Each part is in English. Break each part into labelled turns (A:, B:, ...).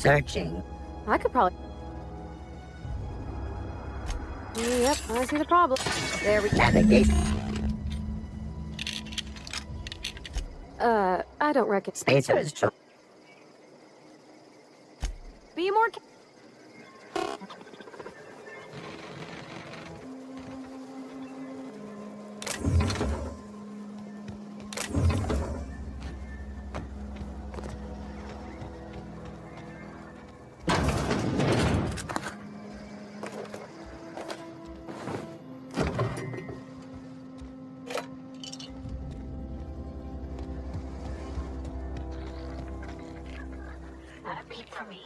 A: Searching.
B: I could probably... Yep, I see the problem. There we go.
A: Navigation.
B: I don't reckon...
A: Spacers.
B: Be more... Not a peep for me.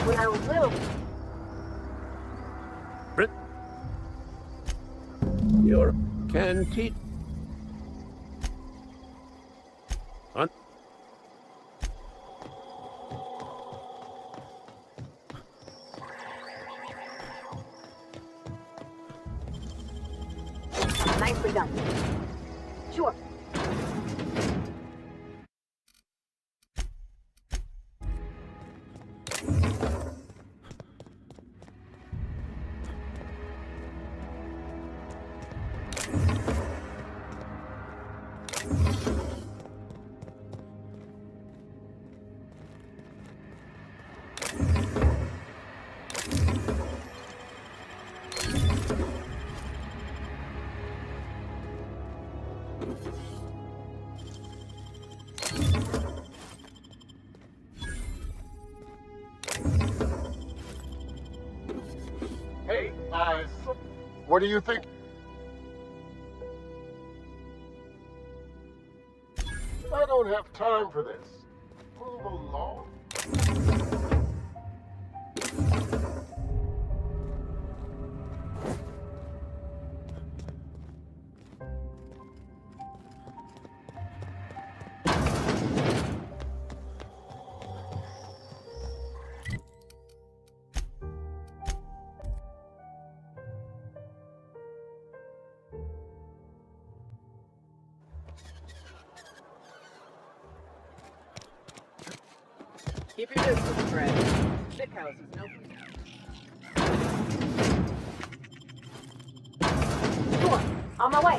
B: When I was little...
C: Your canteen. Hunt.
B: Nicely done. Sure.
D: Hey, what do you think? I don't have time for this. Move along.
E: Keep your distance, friend. Thick house is no good.
B: Sure. On my way.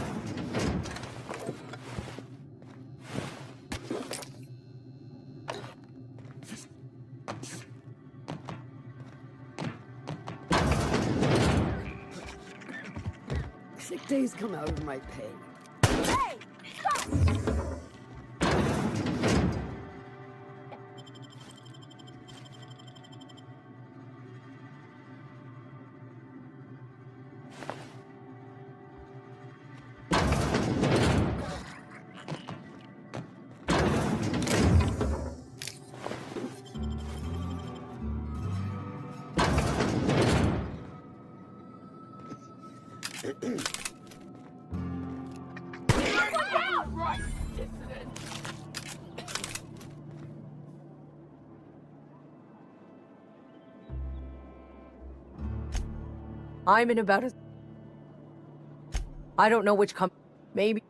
E: Sick days come out of my pay.
B: Hey! Stop!
F: I'm in about a... I don't know which maybe...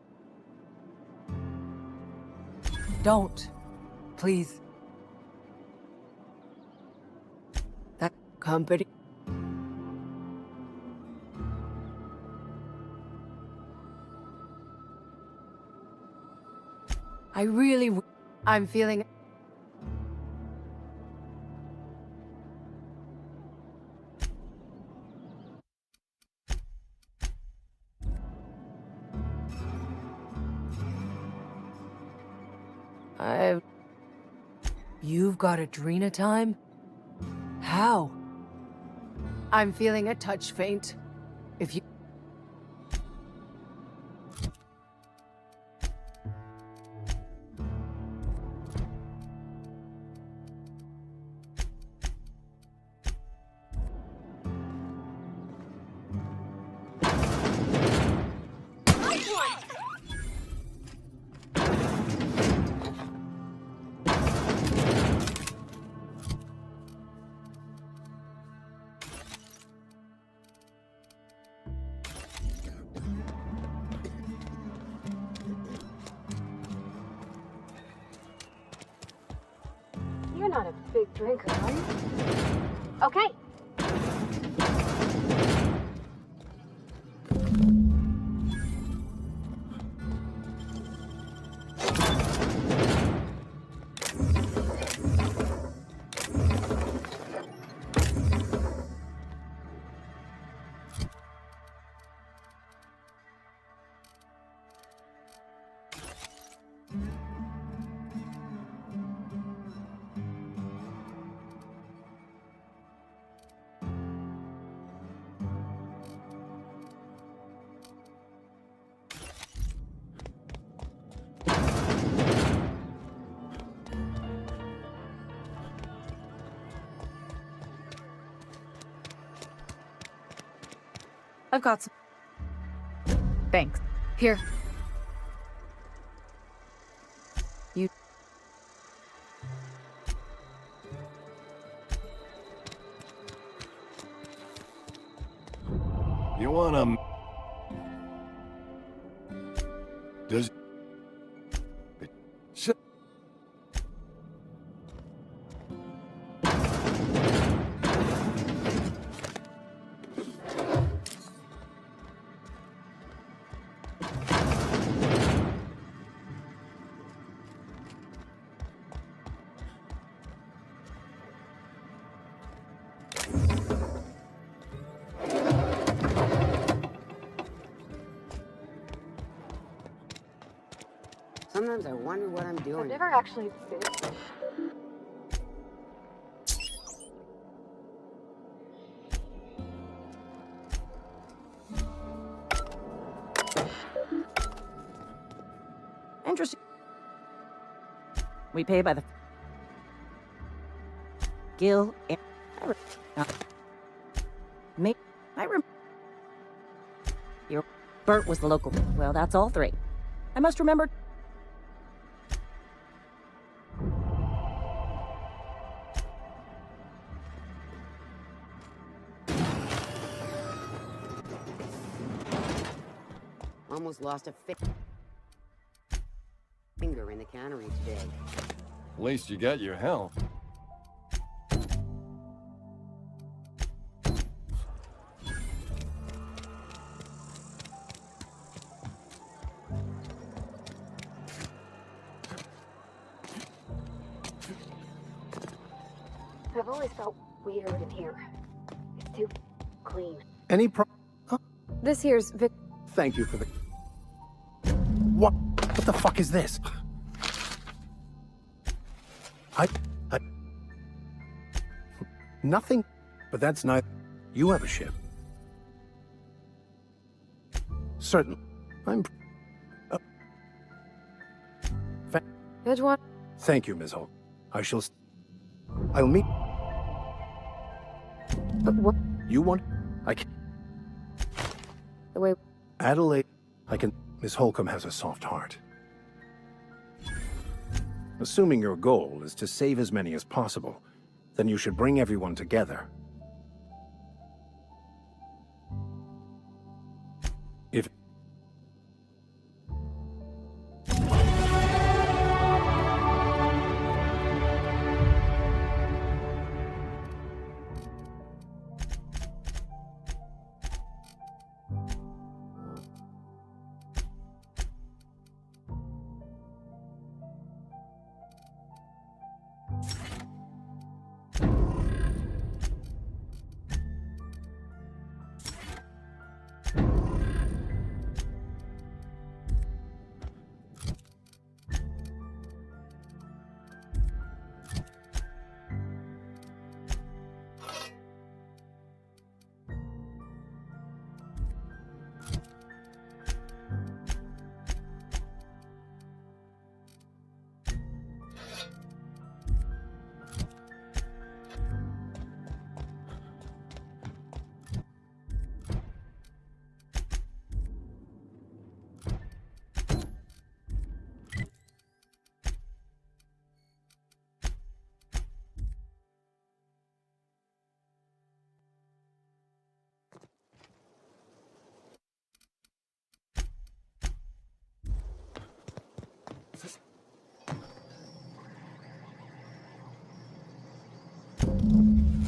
F: Don't. Please. That company... I really. I'm feeling. I've. You've got Adrena time? How? I'm feeling a touch faint. If you.
B: You're not a big drinker, are you? Okay.
A: I've got some. Thanks. Here. You.
G: You wanna... Does...
H: Sometimes I wonder what I'm
B: I've
H: doing.
B: never actually been.
A: Interesting. We pay by the Gil and your Bert was the local. Well, that's all three. I must remember.
H: Almost lost a finger in the cannery today.
G: At least you got your health.
B: I've always felt weird in here. It's too clean.
D: Any Huh?
B: This here's Vic.
D: Thank you for the... What? What the fuck is this? I... Nothing. But that's not... You have a ship. Certain. I'm...
B: Edgewater.
D: Thank you, Ms. Holt. I shall... I'll meet...
B: But what?
D: You want... I can...
B: The way.
D: Adelaide... I can... Miss Holcomb has a soft heart. Assuming your goal is to save as many as possible, then you should bring everyone together. If...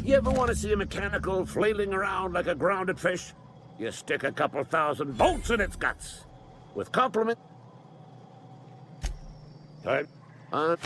C: You ever want to see a mechanical flailing around like a grounded fish? You stick a couple thousand bolts in its guts. With compliment. Time. I.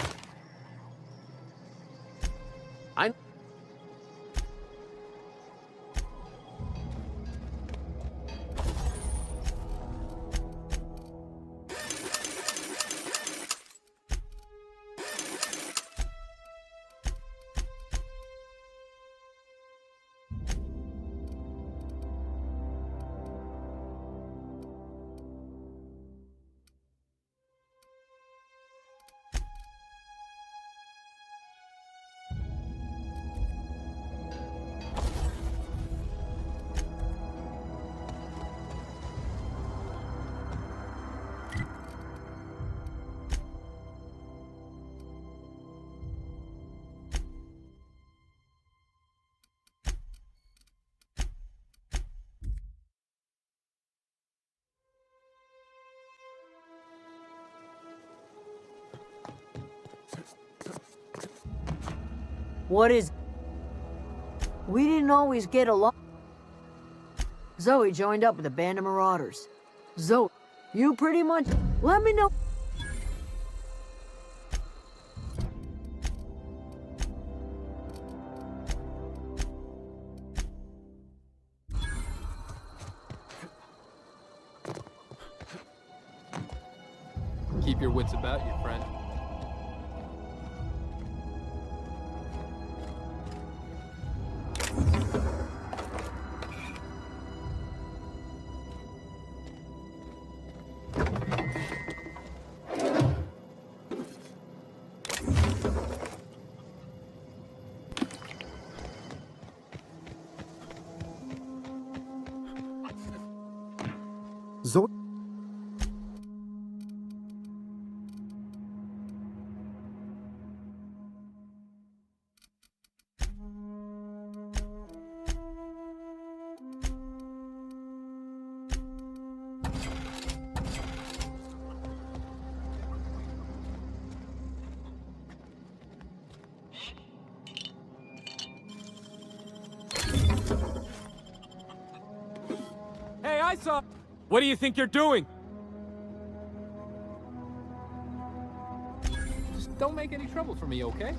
E: What is... We didn't always get along. Zoe joined up with a band of marauders. Zoe, you pretty much... Let me know...
I: Keep your wits about you, friend.
D: Zoe...
I: Hey, I saw... What do you think you're doing? Just don't make any trouble for me, okay?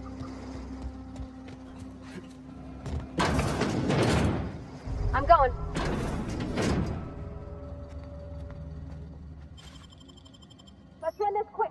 B: I'm going. Let's end this quick.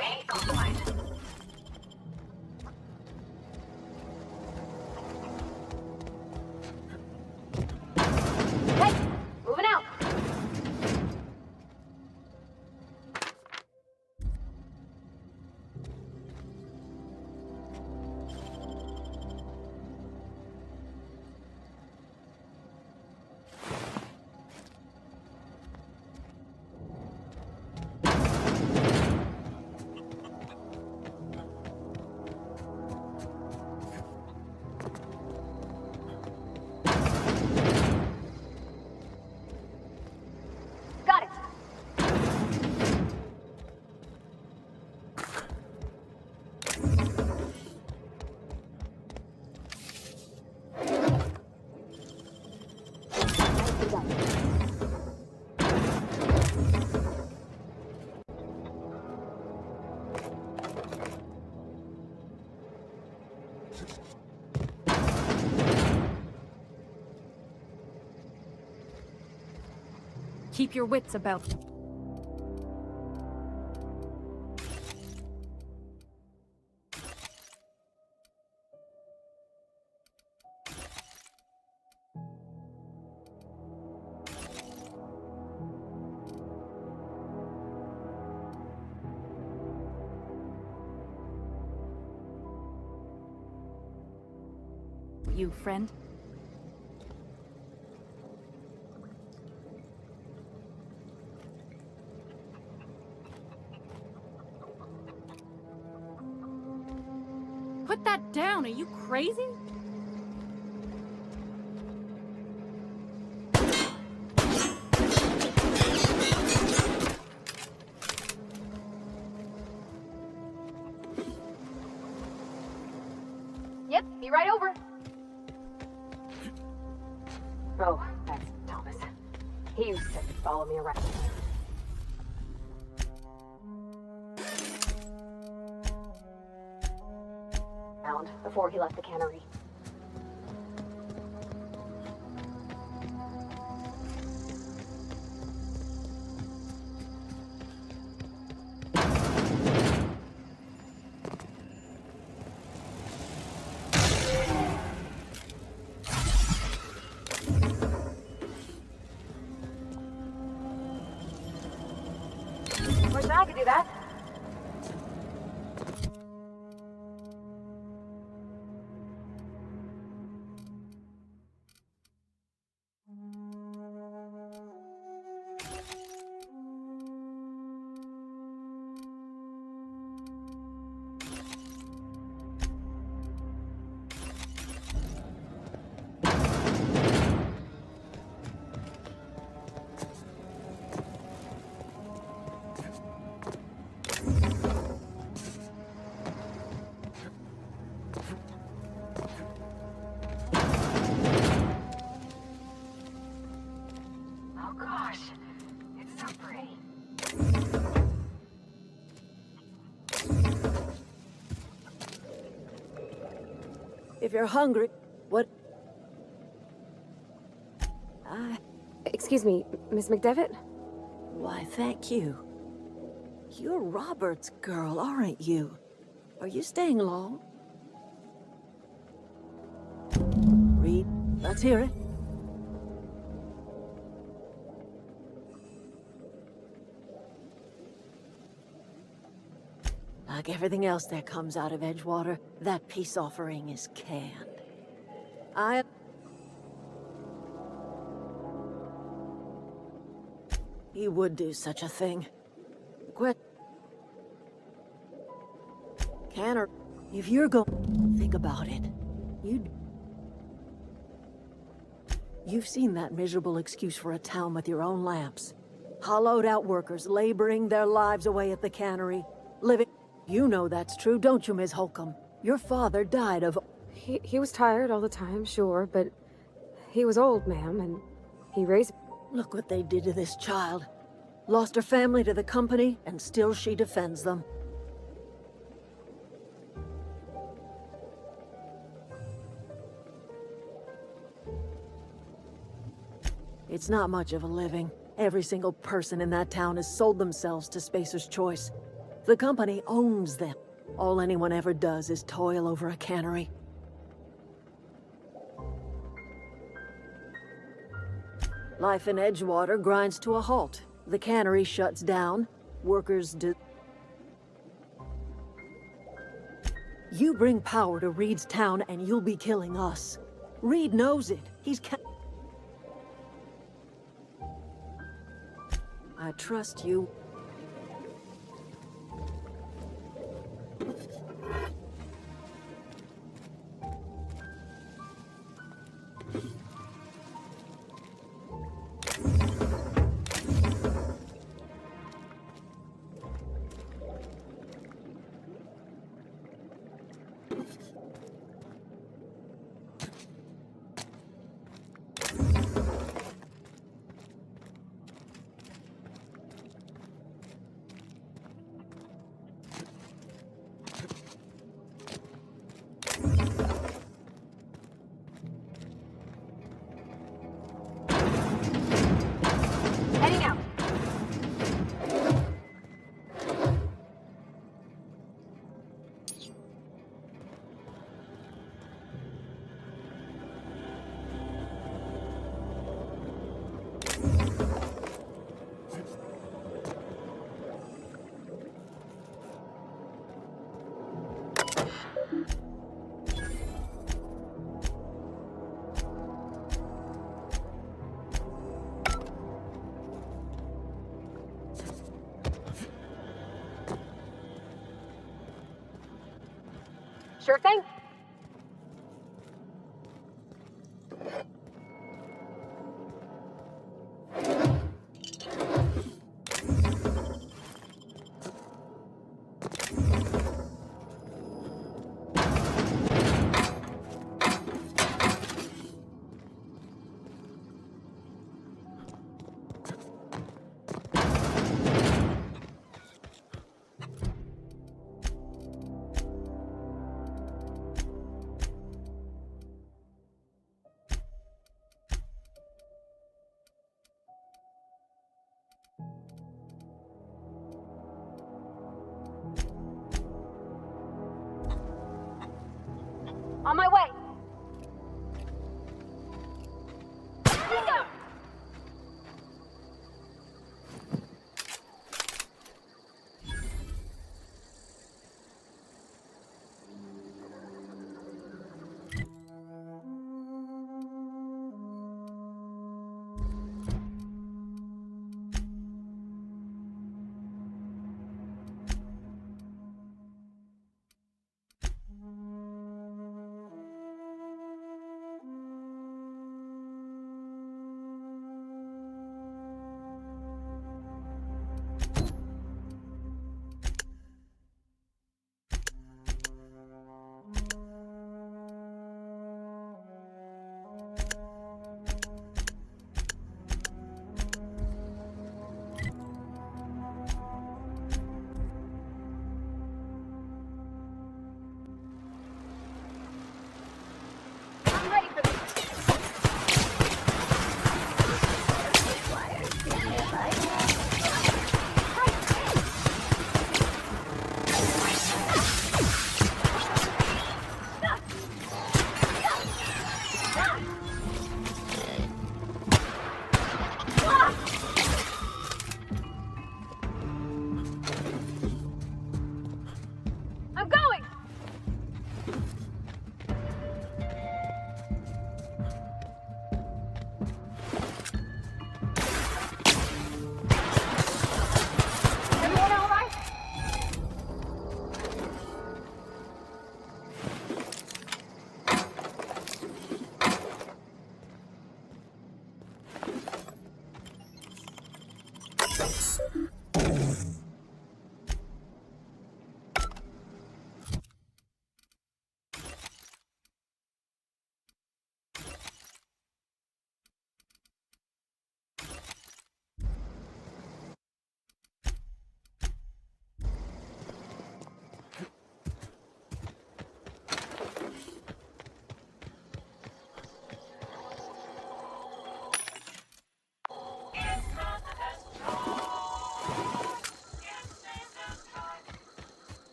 B: Okay, go for it. Hey, moving out. Got it. Nicely done.
A: Keep your wits about. You, friend?
J: Put that down. Are you crazy?
B: Yep, be right over. Oh, that's Thomas. He used to follow me around. Before he left the cannery. Wish I could do that. Oh gosh, it's so pretty.
E: If you're hungry, what?
B: Excuse me, Miss McDevitt?
E: Why, thank you. You're Robert's girl, aren't you? Are you staying long? Reed, let's hear it. Like everything else that comes out of Edgewater, that peace offering is canned. He would do such a thing. Quit. Can or... If you're think about it. You've seen that miserable excuse for a town with your own lamps. Hollowed out workers laboring their lives away at the cannery. Living... You know that's true, don't you, Ms. Holcomb? Your father died of...
B: He was tired all the time, sure, but he was old, ma'am, and he raised...
E: Look what they did to this child. Lost her family to the company, and still she defends them. It's not much of a living. Every single person in that town has sold themselves to Spacer's Choice. The company owns them. All anyone ever does is toil over a cannery. Life in Edgewater grinds to a halt. The cannery shuts down. Workers do... You bring power to Reed's town and you'll be killing us. Reed knows it. He's I trust you.
B: Heading out. Sure thing. On my way. Bingo! I'm ready for this. I'm going! Everyone all right?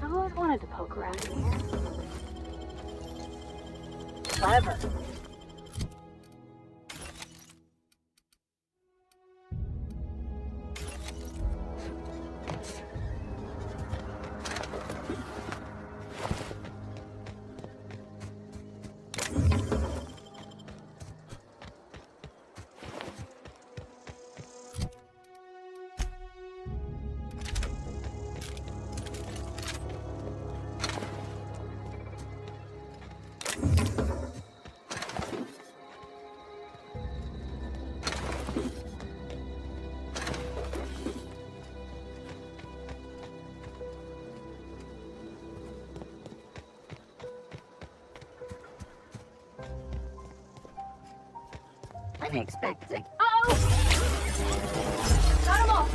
B: I've always wanted to poke around in here. Clever.
A: Unexpected.
B: Uh-oh! Got 'em all!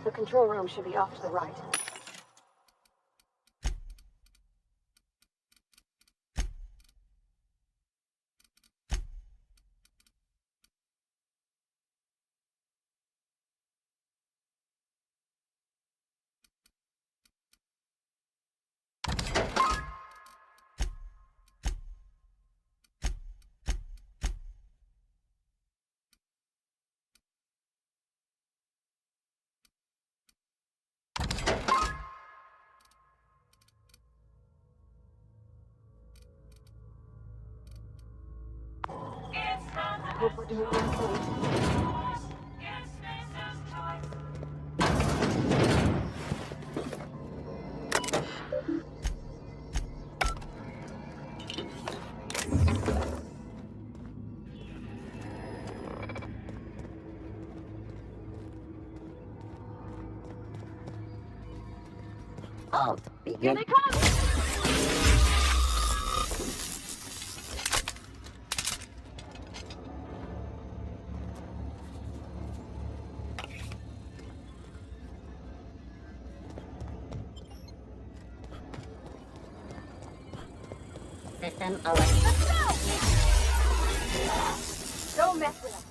B: The control room should be off to the right.
A: Oh, here they come! System alert. Let's go! Don't mess with us.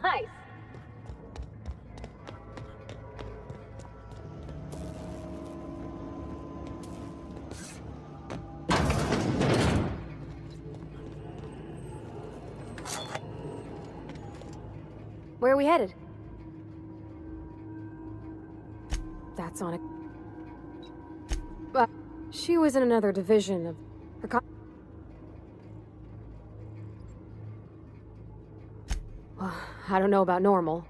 A: Nice.
B: Where are we headed? That's on it. But she was in another division of her Well, I don't know about normal.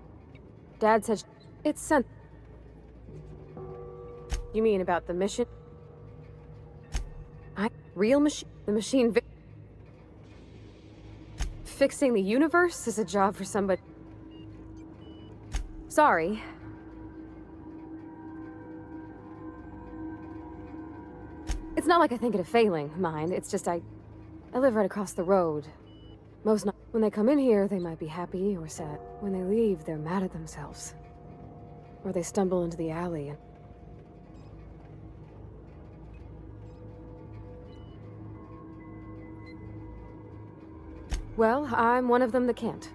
B: Dad said it's sent. You mean about the mission? Real machine? The machine fixing the universe is a job for somebody. Sorry. It's not like I think it a failing, mind. It's just I live right across the road. Most nights, when they come in here, they might be happy or sad. When they leave, they're mad at themselves. Or they stumble into the alley and... Well, I'm one of them that can't.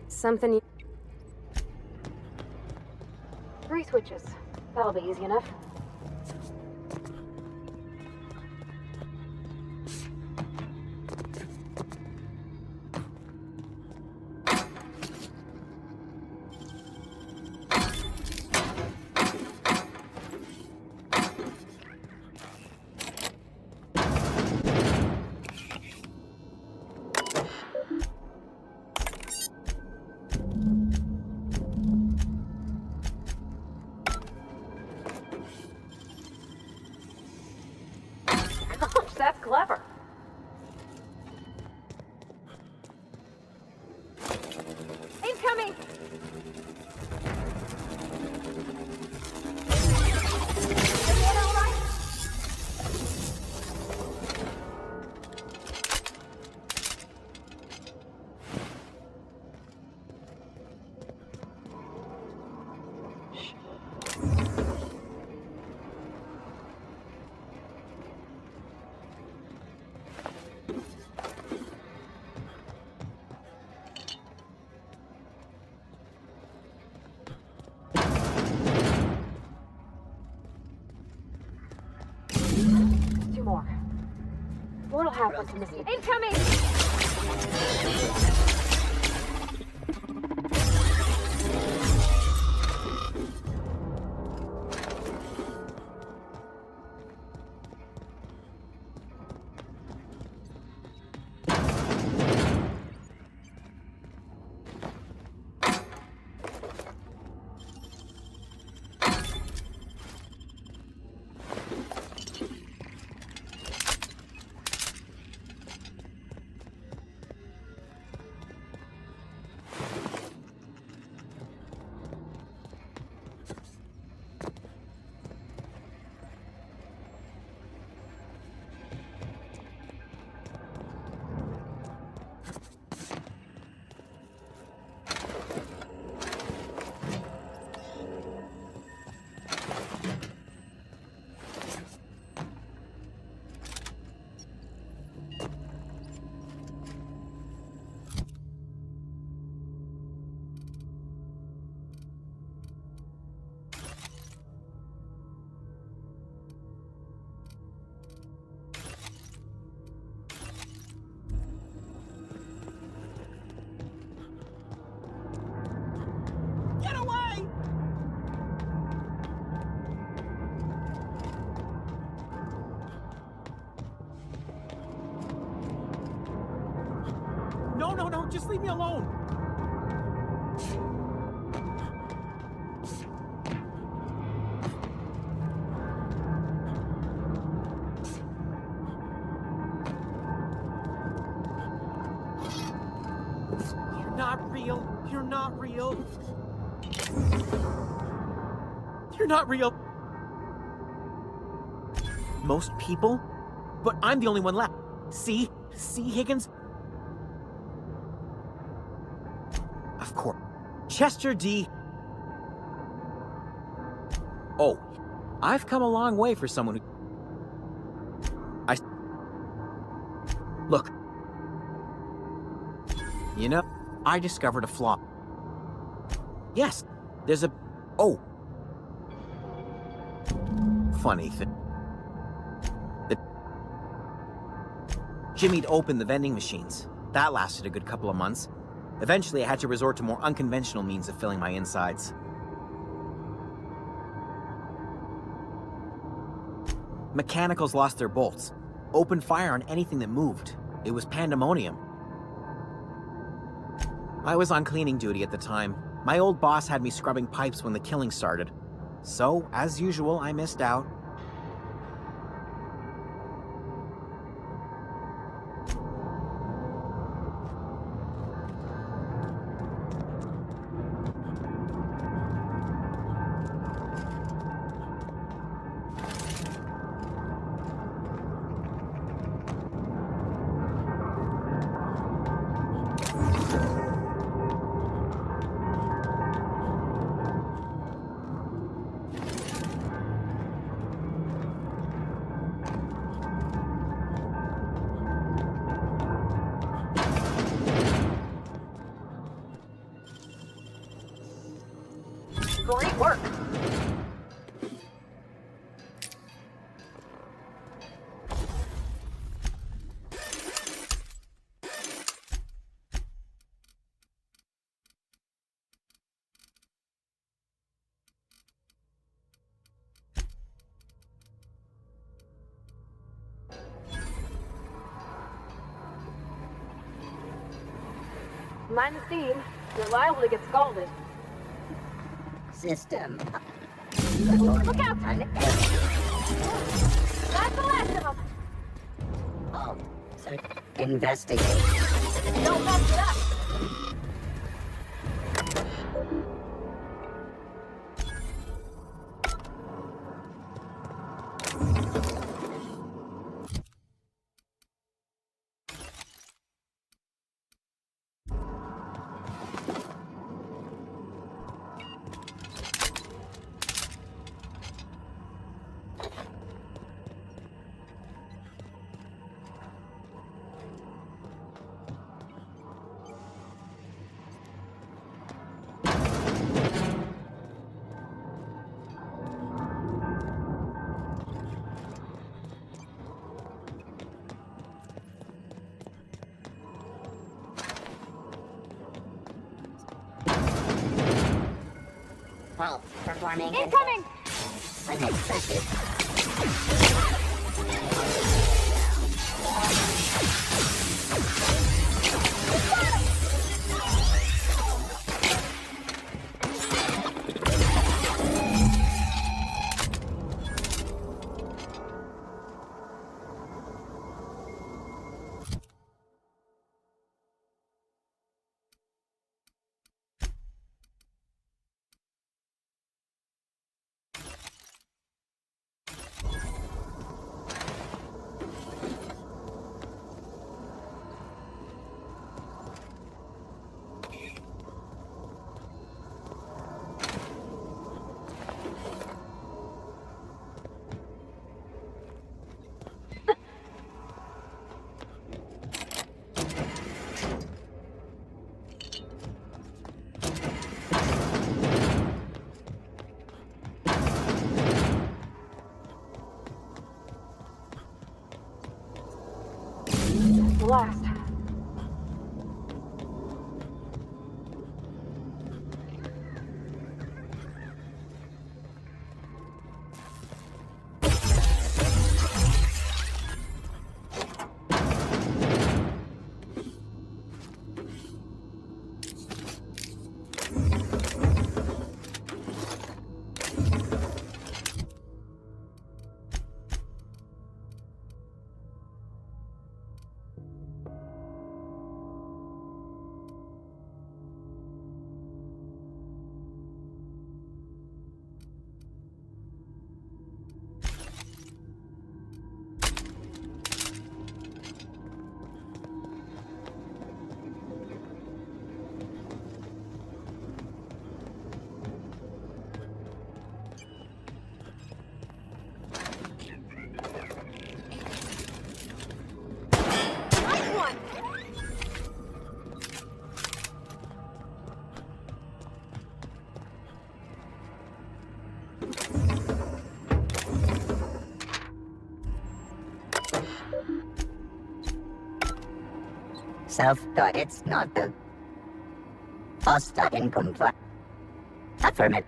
B: Something you... 3 switches. That'll be easy enough. That's clever. Incoming! Everyone all right? More. What'll happen to this? Incoming!
K: No, just leave me alone. You're not real. You're not real. You're not real. Most people? But I'm the only one left. See? See, Higgins? Of course. Chester D. Oh, I've come a long way for someone who... Look. You know, I discovered a flaw. Yes, there's a... Oh. Funny thing. Jimmy'd opened the vending machines. That lasted a good couple of months. Eventually, I had to resort to more unconventional means of filling my insides. Mechanicals lost their bolts. Opened fire on anything that moved. It was pandemonium. I was on cleaning duty at the time. My old boss had me scrubbing pipes when the killing started. So, as usual, I missed out.
A: Great work.
B: Mind the steam. You're liable to get scalded.
A: System.
B: Look out! That's the last of them!
A: Oh, so investigate.
B: Don't mess it up!
A: Well, performing.
B: Incoming!
A: Unexpected.
B: Blast.
L: Self-taught, it's not the pasta incomplete. Affirmative.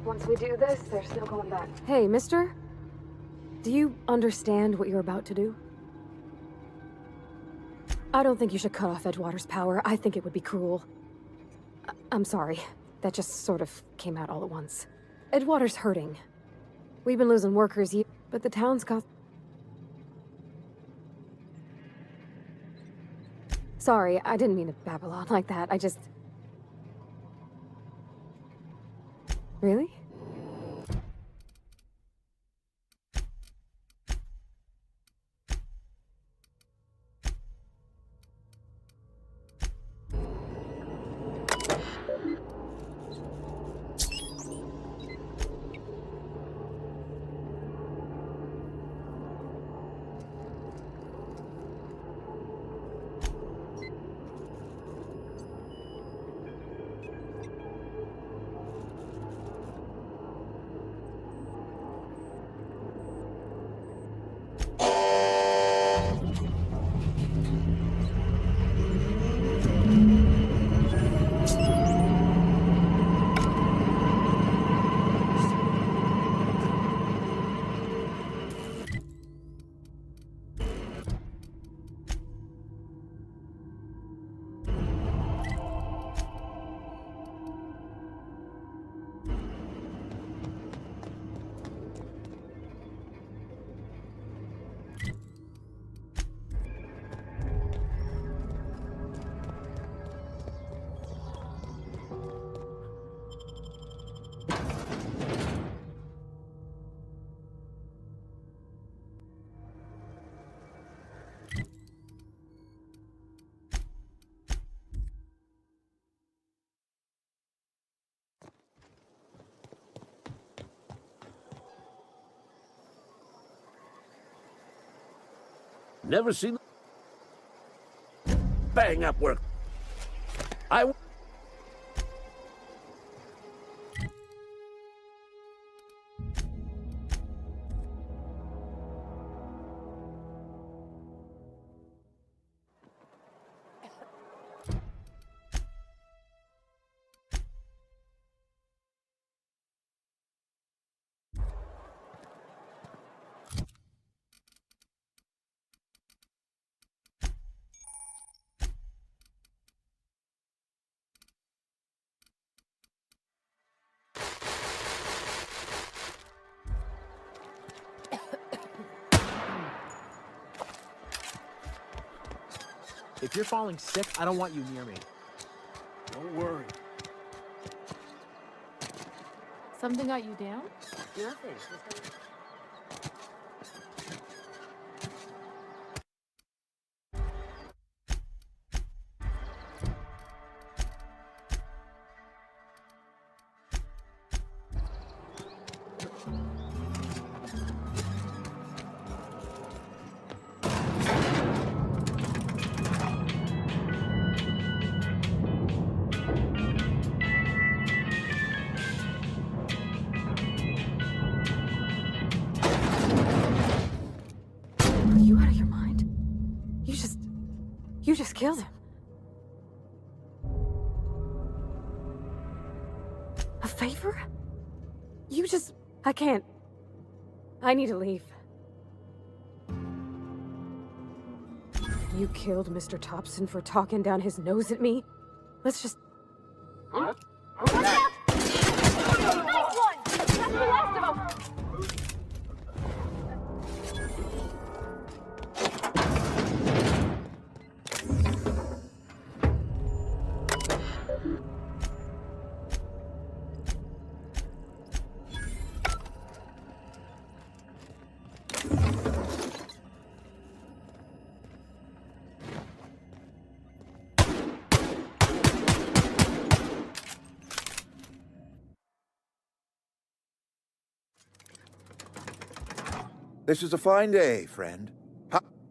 B: Once we do this, there's no going back. Hey, mister? Do you understand what you're about to do? I don't think you should cut off Edgewater's power. I think it would be cruel. I'm sorry. That just sort of came out all at once. Edgewater's hurting. We've been losing workers, but the town's got... Sorry, I didn't mean to babble on like that. I just... Really?
C: Never seen bang up work. I...
K: If you're falling sick, I don't want you near me.
C: Don't worry.
J: Something got you down?
H: Nothing.
B: You just killed him. A favor? You just... I can't... I need to leave. You killed Mr. Thompson for talking down his nose at me? Let's just...
J: Nice one! That's the last of them!
M: This is a fine day, friend.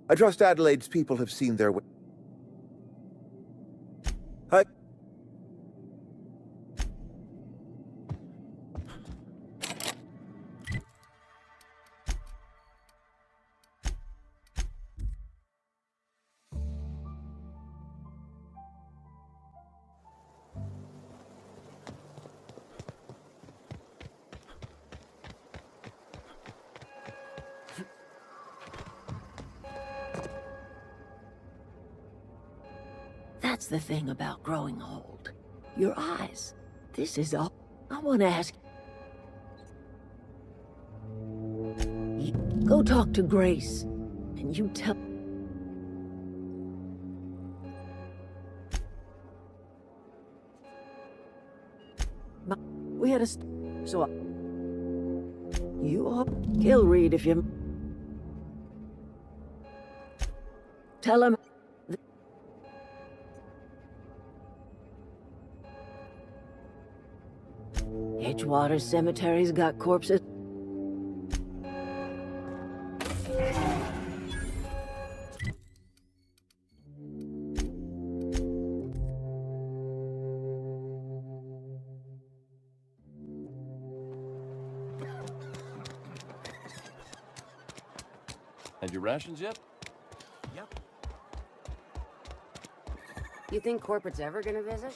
M: I trust Adelaide's people have seen their way.
A: That's the thing about growing old. Your eyes. This is all. I want to ask. Go talk to Grace, and you tell. We had a. So. You all kill Reed if you. Tell him. Edgewater Cemetery's got corpses.
G: Had your rations yet?
K: Yep.
H: You think corporate's ever gonna visit?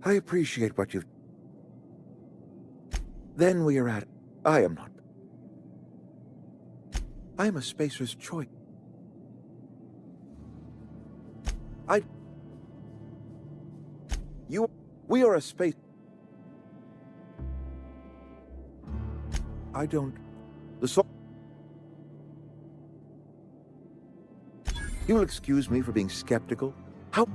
M: I appreciate what you've... Then we are at it. I am not. I am a spacer's choice. We are a space... I don't... The soul... You'll excuse me for being skeptical. How...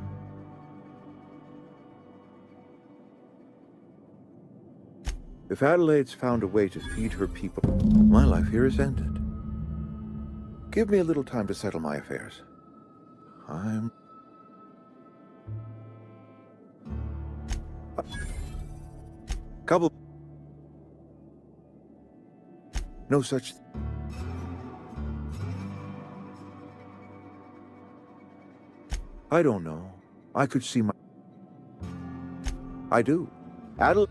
M: If Adelaide's found a way to feed her people, my life here is ended. Give me a little time to settle my affairs. Couple... No such... I don't know. I could see my... I do. Adelaide...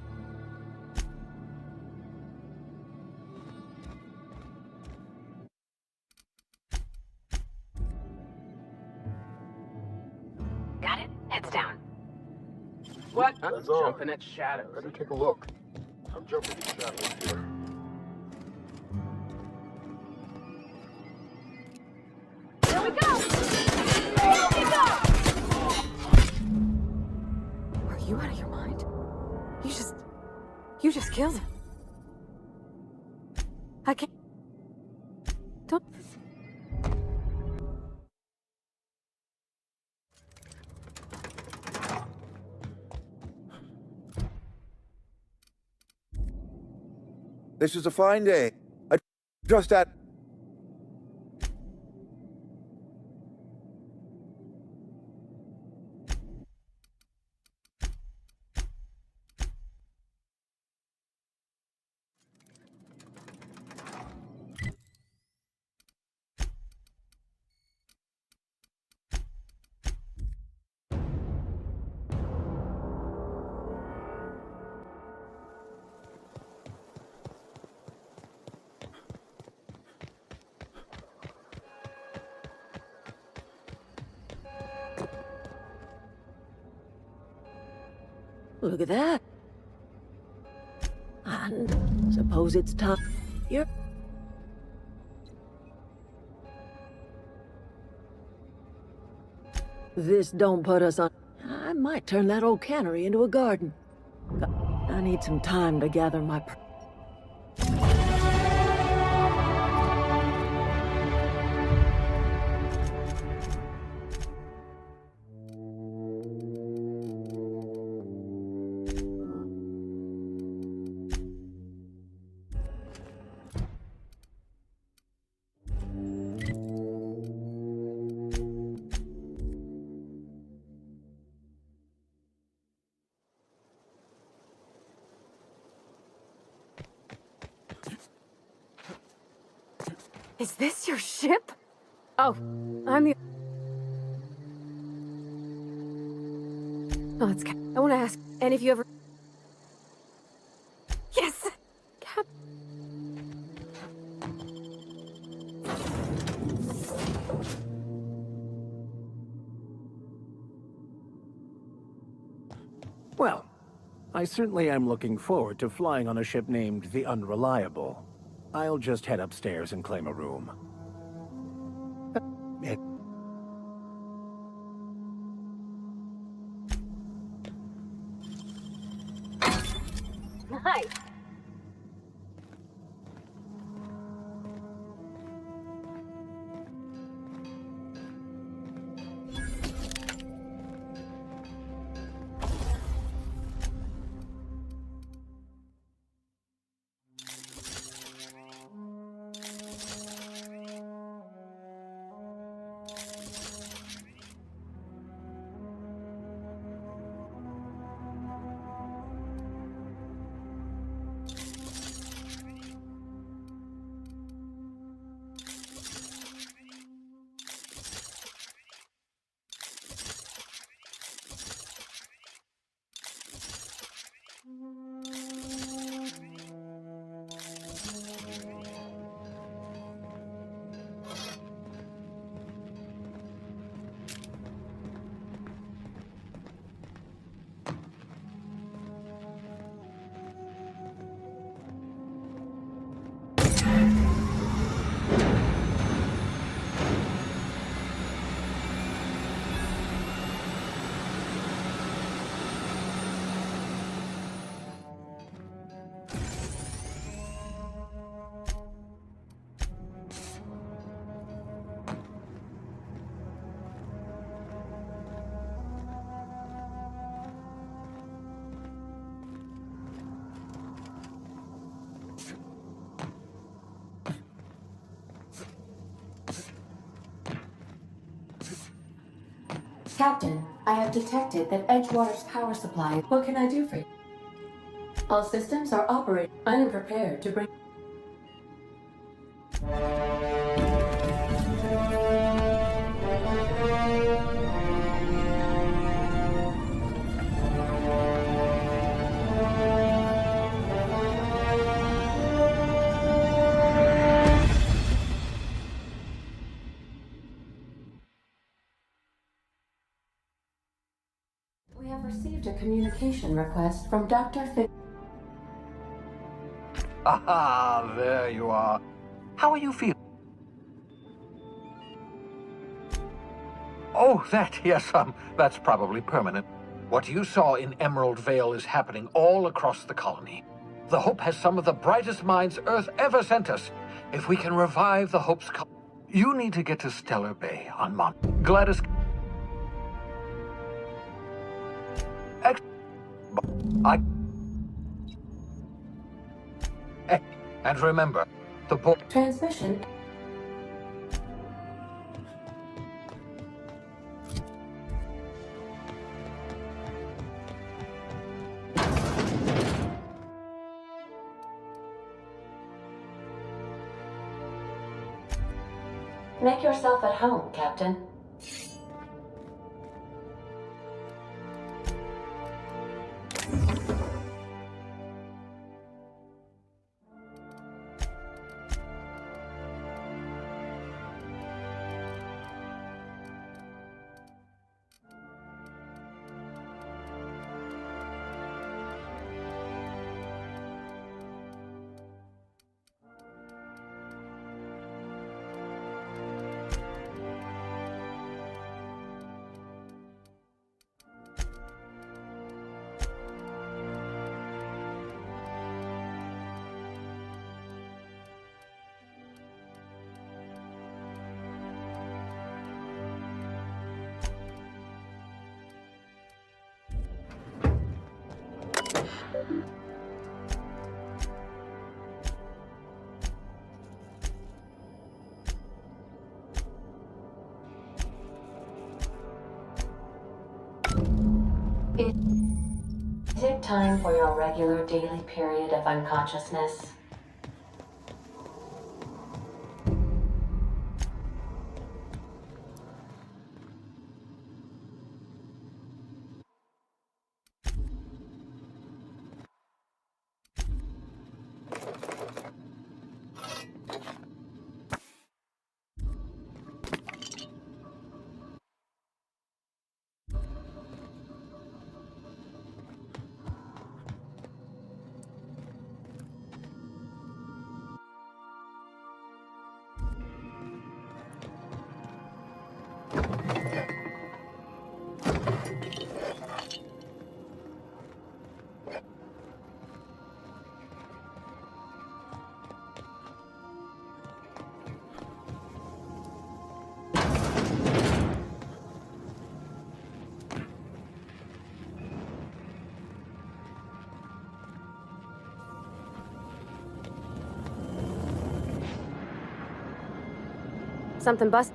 B: Got it? Heads down.
J: What?
I: I'm
J: jumping at shadows.
I: Let me take a look. I'm jumping at shadows here.
J: Here we go! Here we go!
B: Are you out of your mind? You just killed him. I can't... Don't...
M: This is a fine day. I just at...
A: Look at that. I suppose it's time. You're... This don't put us on... I might turn that old cannery into a garden. I need some time to gather my...
B: Is this your ship? Oh, I'm the... Oh, it's Cap. I want to ask, and if you ever... Yes! Cap...
D: Well, I certainly am looking forward to flying on a ship named the Unreliable. I'll just head upstairs and claim a room.
B: Nice!
N: Captain, I have detected that Edgewater's power supply. What can I do for you? All systems are operating. I am prepared to bring... We have received a communication request from Dr.
O: Aha, there you are. How are you feeling? Oh, yes, that's probably permanent. What you saw in Emerald Vale is happening all across the colony. The Hope has some of the brightest minds Earth ever sent us. If we can revive the Hope's you need to get to Stellar Bay on Gladys... And remember, the
N: transmission. Make yourself at home, Captain. Is it time for your regular daily period of unconsciousness?
B: Something bust.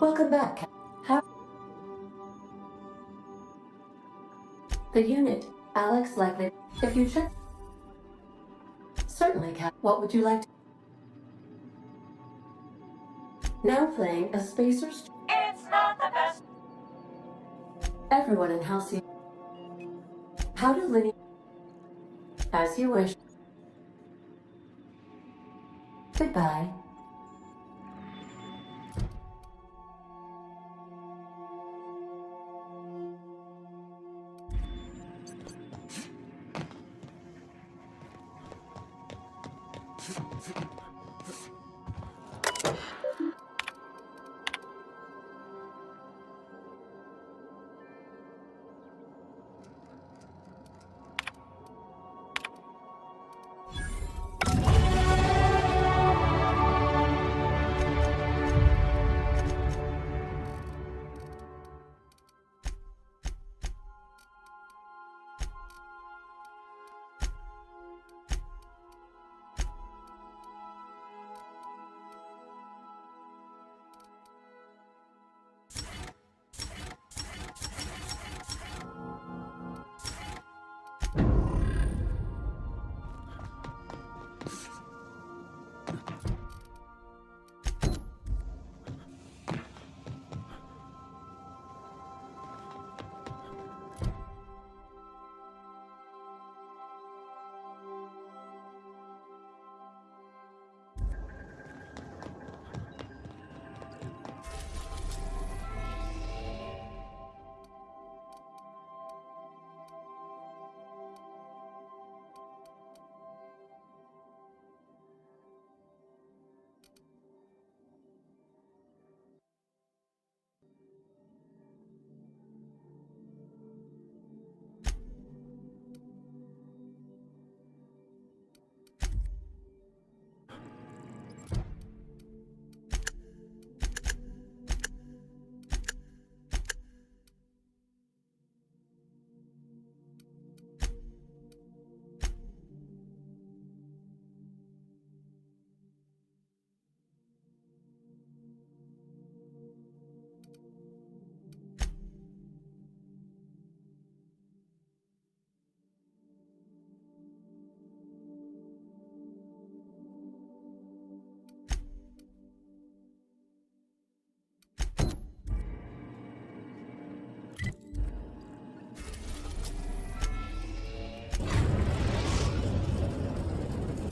N: Welcome back. The unit. Alex likely. If you check. Certainly, Cap. What would you like to... Now playing a Spacer's... It's not the best. Everyone in Halcyon. How do linear... As you wish. Goodbye.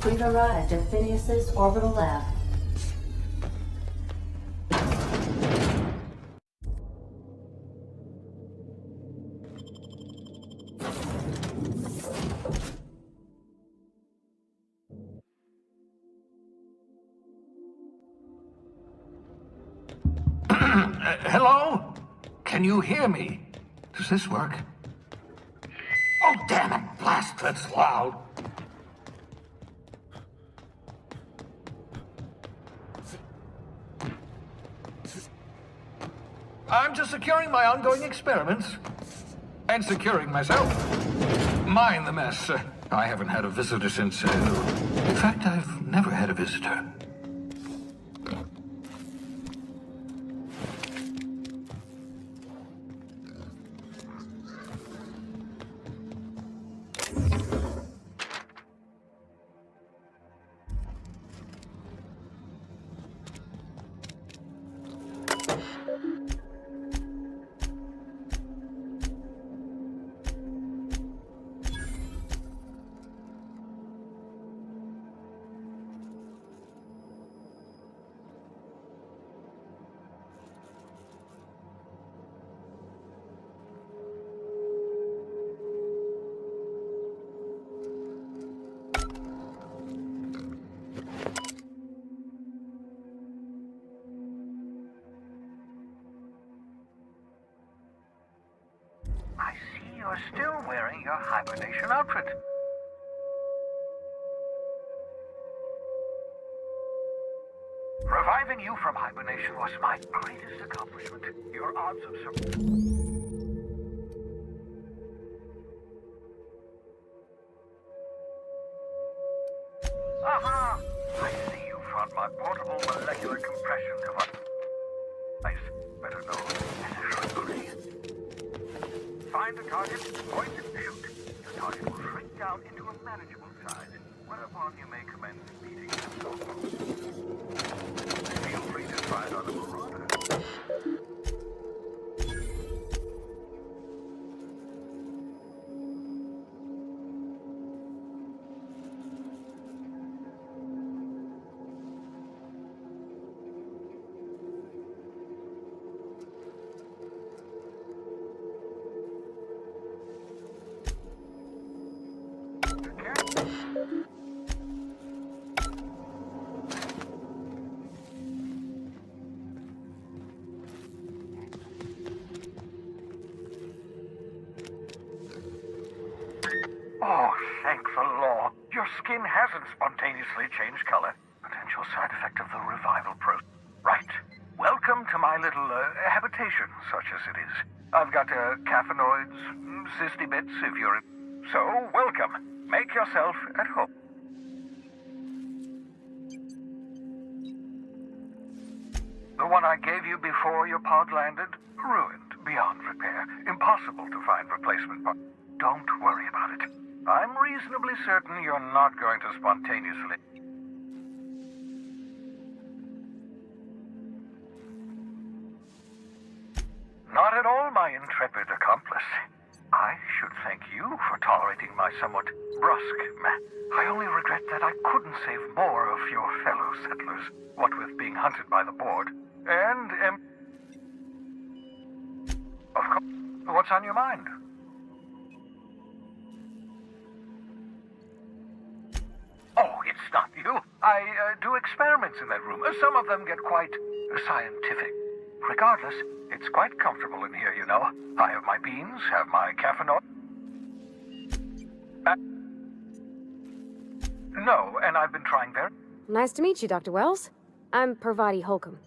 N: We've arrived at Phineas's orbital lab.
O: Hello? Can you hear me? Does this work? Oh, damn it! Blast, that's loud. I'm just securing my ongoing experiments. And securing myself. Mind the mess. I haven't had a visitor since... in fact, I've never had a visitor.
P: I see you're still wearing your hibernation outfit. Reviving you from hibernation was my greatest accomplishment. Your odds of Aha! I see you found my portable molecular compression device. Better known as a shrinkly. Find the target, point and shoot. The target will shrink down into a manageable size, whereupon you may commence beating yourself. Feel free to try it on a marauder. Oh, thank the law. Your skin hasn't spontaneously changed color. Potential side effect of the revival process. Right. Welcome to my little habitation, such as it is. I've got caffeinoids, cysty bits if you're... So, welcome. Make yourself at home. The one I gave you before your pod landed? Ruined beyond repair. Impossible to find replacement parts. Don't worry about it. I'm reasonably certain you're not going to spontaneously... Not at all, my intrepid accomplice. I should thank you for tolerating my somewhat brusque I only regret that I couldn't save more of your fellow settlers, what with being hunted by the board, and Of course, what's on your mind? Oh, it's not you. I do experiments in that room. Some of them get quite scientific. Regardless, it's quite comfortable in here, you know. I have my beans, have my caffeinoid. No, and I've been trying very...
B: Nice to meet you, Dr. Wells. I'm Parvati Holcomb.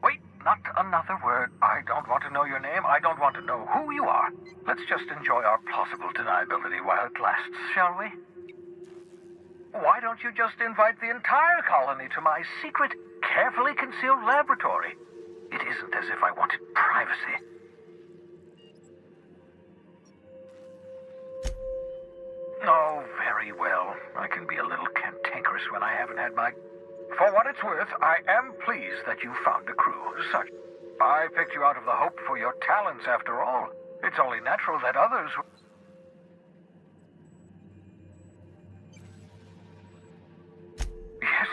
P: Wait, not another word. I don't want to know your name. I don't want to know who you are. Let's just enjoy our plausible deniability while it lasts, shall we? Why don't you just invite the entire colony to my secret, carefully concealed laboratory? It isn't as if I wanted privacy. Oh, very well. I can be a little cantankerous when I haven't had my... For what it's worth, I am pleased that you found a crew. Such... I picked you out of the hope for your talents, after all. It's only natural that others...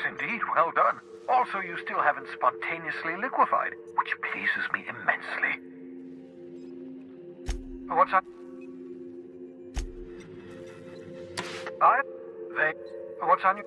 P: indeed. Well done. Also, you still haven't spontaneously liquefied, which pleases me immensely. What's on... What's on your...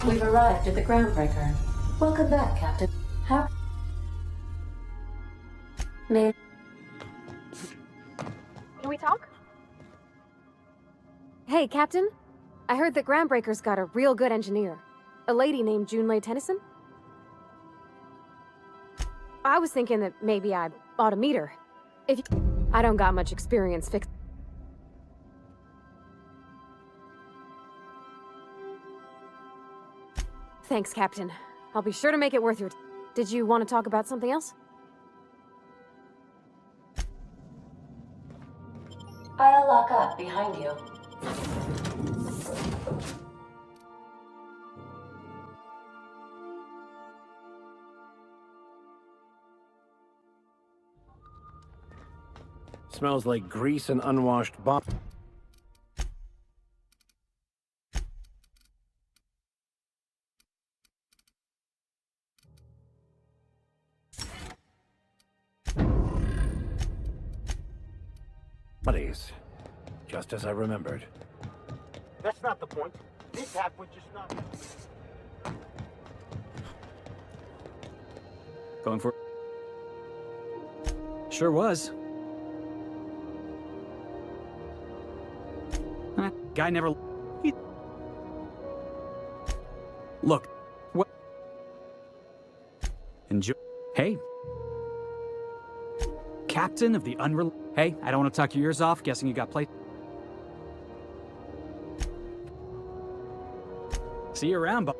N: We've arrived at the groundbreaker. Welcome back, Captain. How... May...
B: Can we talk? Hey, Captain. I heard that Groundbreaker's got a real good engineer. A lady named Junlei Tennyson. I was thinking that maybe I ought to meet her. If I don't got much experience fixing... Thanks, Captain. I'll be sure to make it worth your... Did you want to talk about something else?
N: I'll lock up behind you.
D: Smells like grease and unwashed bomb. Bodies. Just as I remembered.
Q: That's not the point. This hack would just not...
R: Going for... Sure was. Guy never... Look. What? Enjoy... Hey. Captain of the Unreal... Hey, I don't want to talk your ears off, guessing you got played. See you around, Bob.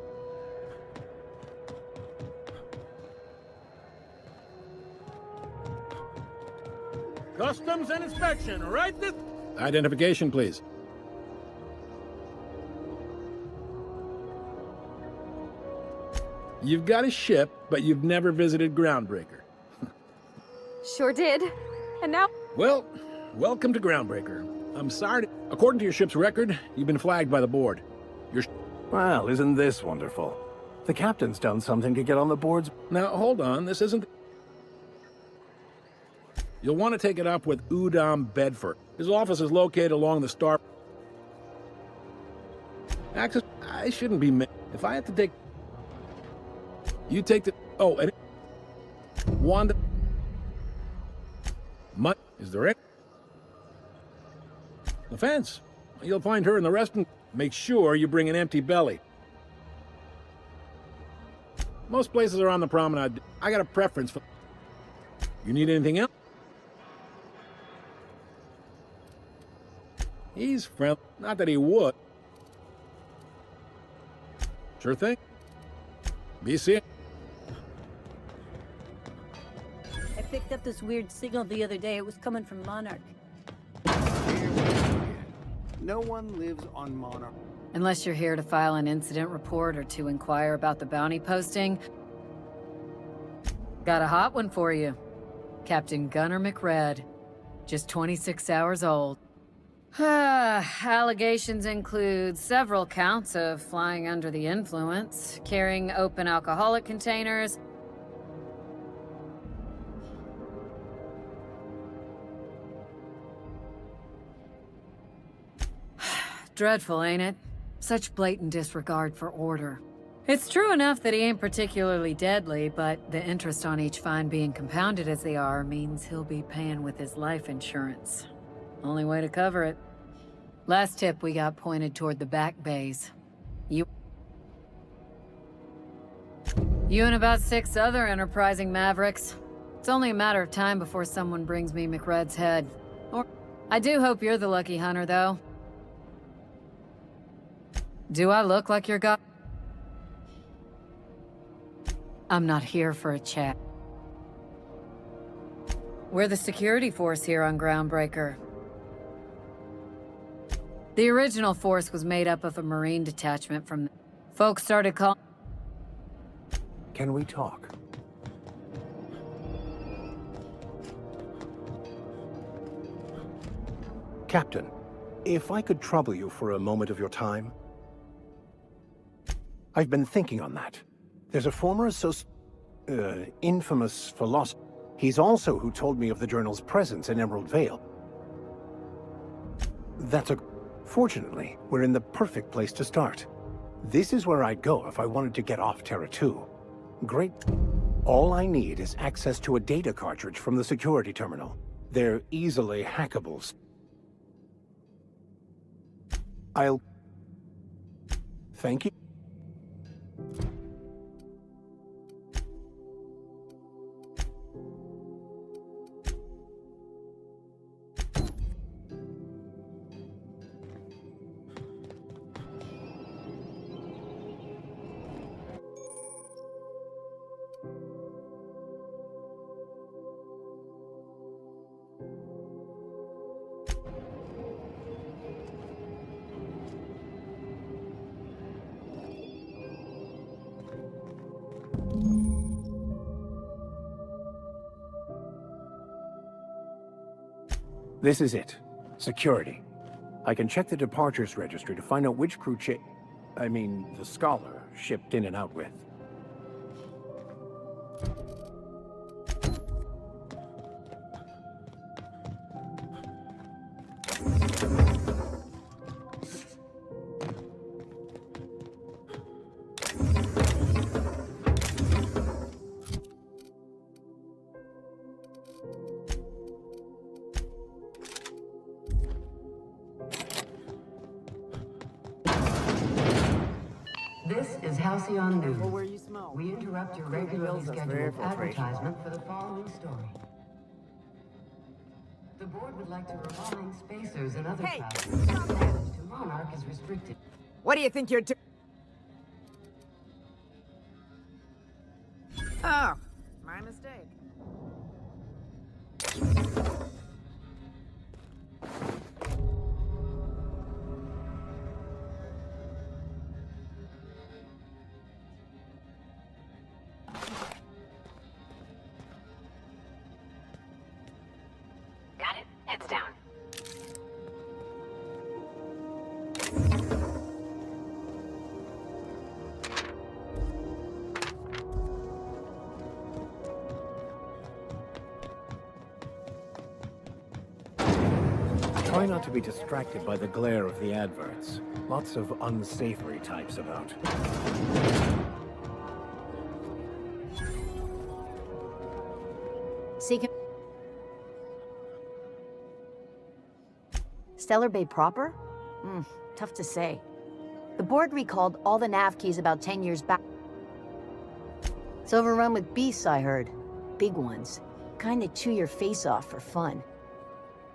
Q: Customs and inspection, right this...
S: Identification, please. You've got a ship, but you've never visited Groundbreaker.
B: Sure did. And now...
S: Well, welcome to Groundbreaker. I'm sorry to... According to your ship's record, you've been flagged by the board.
D: Well, isn't this wonderful? The captain's done something to get on the boards.
S: Now, hold on, this isn't... You'll want to take it up with Udom Bedford. His office is located along the Star... Access... I shouldn't be... If I had to take... You take the... Oh, and... Wanda... Mutt, is there it? The fence. You'll find her in the restaurant. Make sure you bring an empty belly. Most places are on the promenade. I got a preference for... You need anything else? He's friendly. Not that he would. Sure thing. Be seeing.
T: I picked up this weird signal the other day. It was coming from Monarch.
Q: No one lives on Monarch.
F: Unless you're here to file an incident report or to inquire about the bounty posting. Got a hot one for you. Captain Gunnar McRed. Just 26 hours old. Allegations include several counts of flying under the influence, carrying open alcoholic containers, Dreadful, ain't it? Such blatant disregard for order. It's true enough that he ain't particularly deadly, but the interest on each fine being compounded as they are means he'll be paying with his life insurance. Only way to cover it. Last tip we got pointed toward the back bays. You and about 6 other enterprising mavericks. It's only a matter of time before someone brings me McRed's head. Or I do hope you're the lucky hunter, though. Do I look like your guy? I'm not here for a chat. We're the security force here on Groundbreaker. The original force was made up of a Marine detachment from... Folks started calling...
D: Can we talk? Captain, if I could trouble you for a moment of your time. I've been thinking on that. There's a former infamous philosopher. He's also who told me of the journal's presence in Emerald Vale. Fortunately, we're in the perfect place to start. This is where I'd go if I wanted to get off Terra 2. Great. All I need is access to a data cartridge from the security terminal. They're easily hackables. Thank you. This is it. Security. I can check the departures registry to find out which crew the Scholar shipped in and out with.
U: This is Halcyon News. We interrupt your regularly scheduled advertisement for the following story. The board would like to remind spacers and other travelers that passage to Monarch is restricted.
V: What do you think you're doing? Oh, my mistake.
U: Heads down.
D: Try not to be distracted by the glare of the adverts. Lots of unsavory types about.
E: Seeking... Stellar Bay proper? Tough to say. The board recalled all the nav keys about 10 years back. It's overrun with beasts, I heard. Big ones. Kinda chew your face off for fun.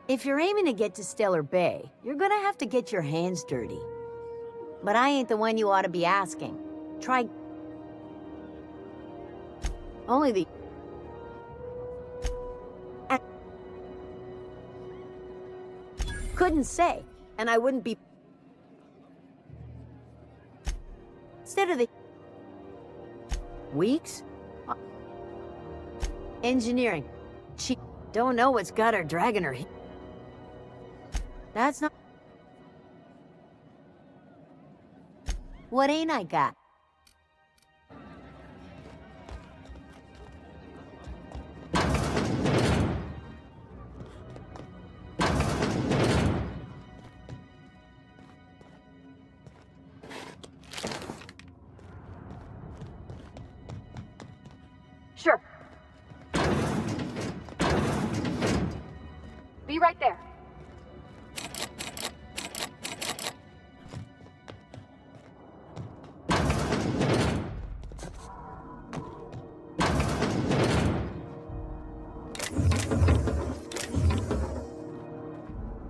E: If you're aiming to get to Stellar Bay, you're gonna have to get your hands dirty. But I ain't the one you ought to be asking. Try... Only the... Couldn't say, and I wouldn't be... Instead of the... Weeks? Engineering. She don't know what's got her dragging her... That's not... What ain't I got?
B: Be right there.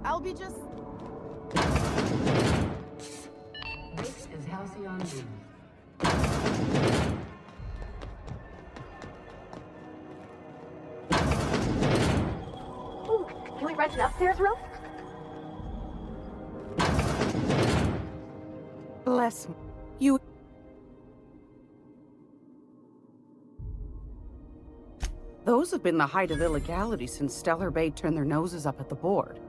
V: I'll be just...
U: This is Halcyon News.
B: Ooh, can we rent an upstairs room?
V: Bless me. You... Those have been the height of illegality since Stellar Bay turned their noses up at the board.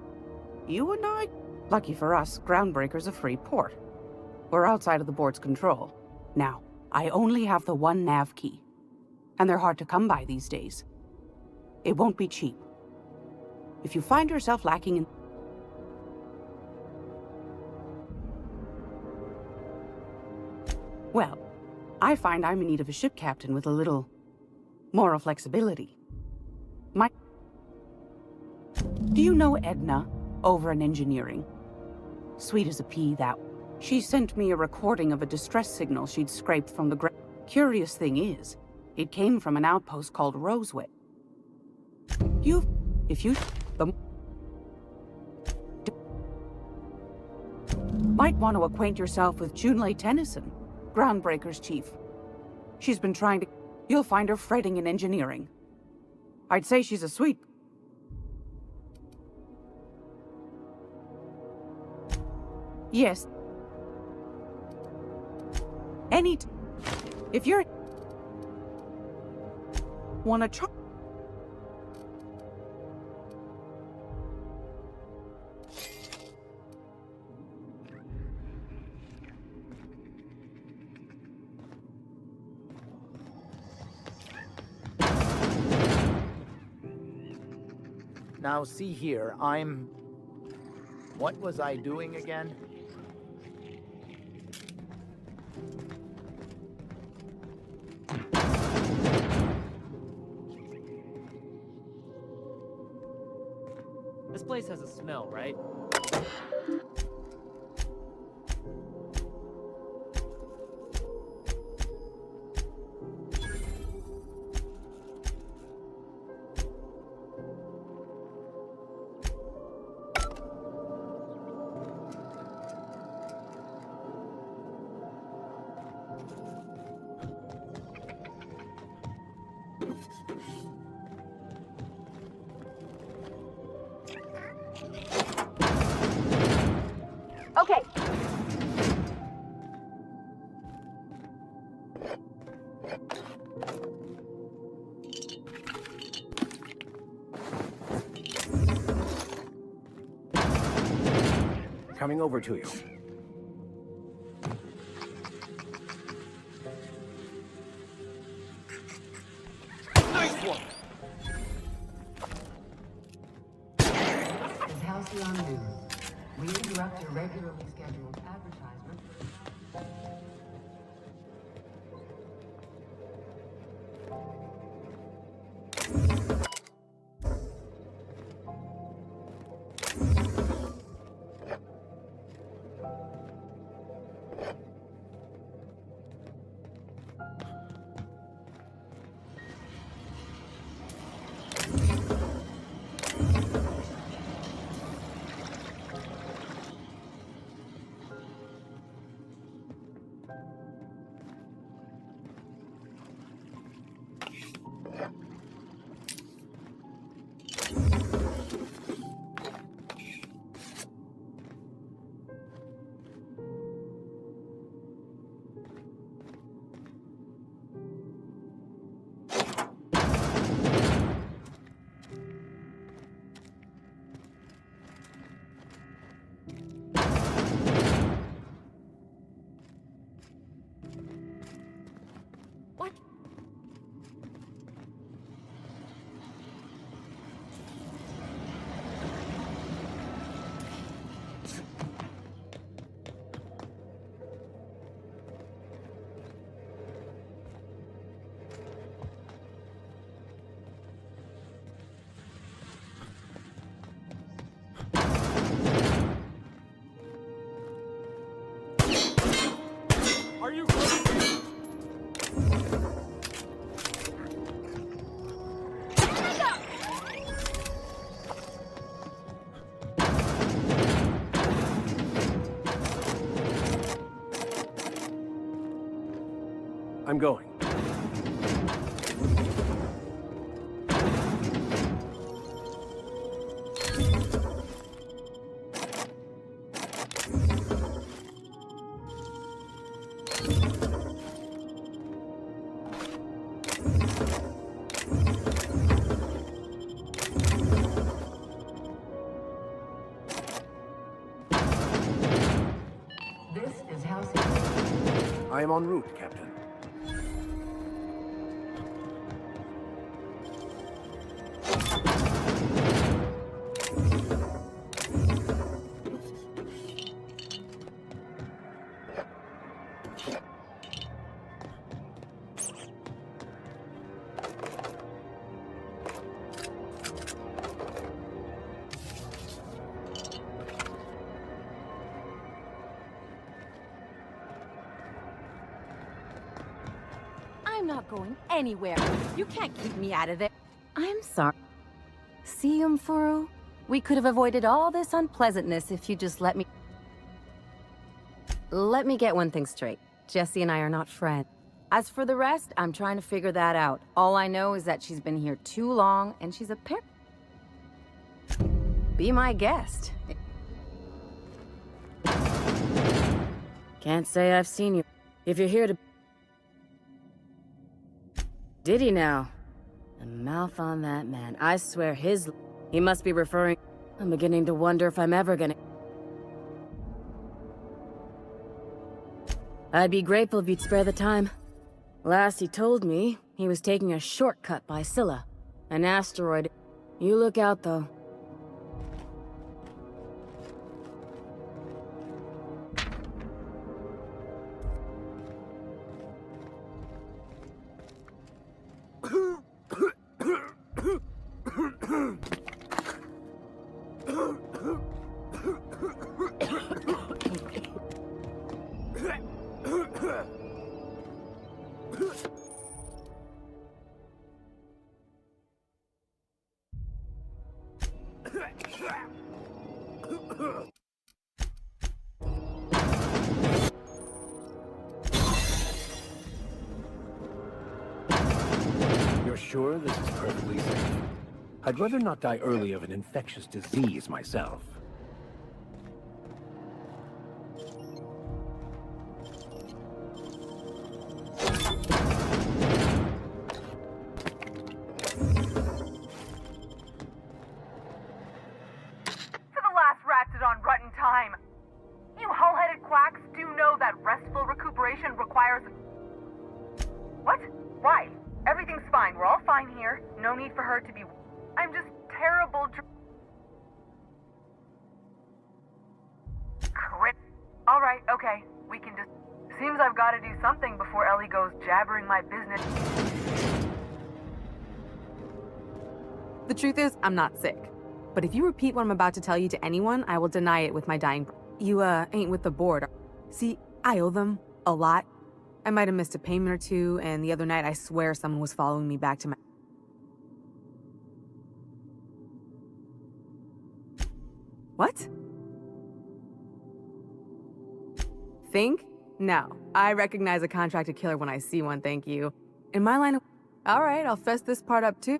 V: You and I... Lucky for us, Groundbreaker's a free port. We're outside of the board's control. Now, I only have the one nav key. And they're hard to come by these days. It won't be cheap. If you find yourself lacking in... Well, I find I'm in need of a ship captain with a little... moral flexibility. Do you know Edna, over in engineering? Sweet as a pea, that. She sent me a recording of a distress signal she'd scraped from the ground. Curious thing is, it came from an outpost called Roseway. Might want to acquaint yourself with Junlei Tennyson, Groundbreaker's chief. She's been trying to... You'll find her fretting in engineering. I'd say she's a sweet... Yes. If you're... Wanna try...
Q: Now see here, I'm... What was I doing again?
C: This place has a smell, right?
B: Okay.
D: Coming over to you.
Q: Nice one!
U: Is Halcyon News. We interrupt your regularly scheduled advertisement.
S: you crazy?
D: I'm going.
U: This is Halcyon.
D: I am en route, Captain.
G: I'm not going anywhere. You can't keep me out of there. I'm sorry. See, Umfuru? We could have avoided all this unpleasantness if you just let me... Let me get one thing straight. Jesse and I are not friends. As for the rest, I'm trying to figure that out. All I know is that she's been here too long, and she's a pair... Be my guest. Can't say I've seen you. If you're here to... Did he now? The mouth on that man. I swear his... He must be referring... I'm beginning to wonder if I'm ever gonna... I'd be grateful if you'd spare the time. Last he told me, he was taking a shortcut by Scylla. An asteroid. You look out, though.
D: You're sure this is perfectly safe? I'd rather not die early of an infectious disease myself.
J: Rotten time. You hull-headed quacks do know that restful recuperation requires... What? Why? Everything's fine. We're all fine here. No need for her to be... I'm just terrible... Crit. Alright, okay. We can just... Seems I've got to do something before Ellie goes jabbering my business.
L: The truth is, I'm not sick. But if you repeat what I'm about to tell you to anyone, I will deny it with my dying breath. You, ain't with the board. See, I owe them a lot. I might have missed a payment or two, and the other night I swear someone was following me back to my... What? Think? No. I recognize a contracted killer when I see one, thank you. In my line of... Alright, I'll fess this part up too.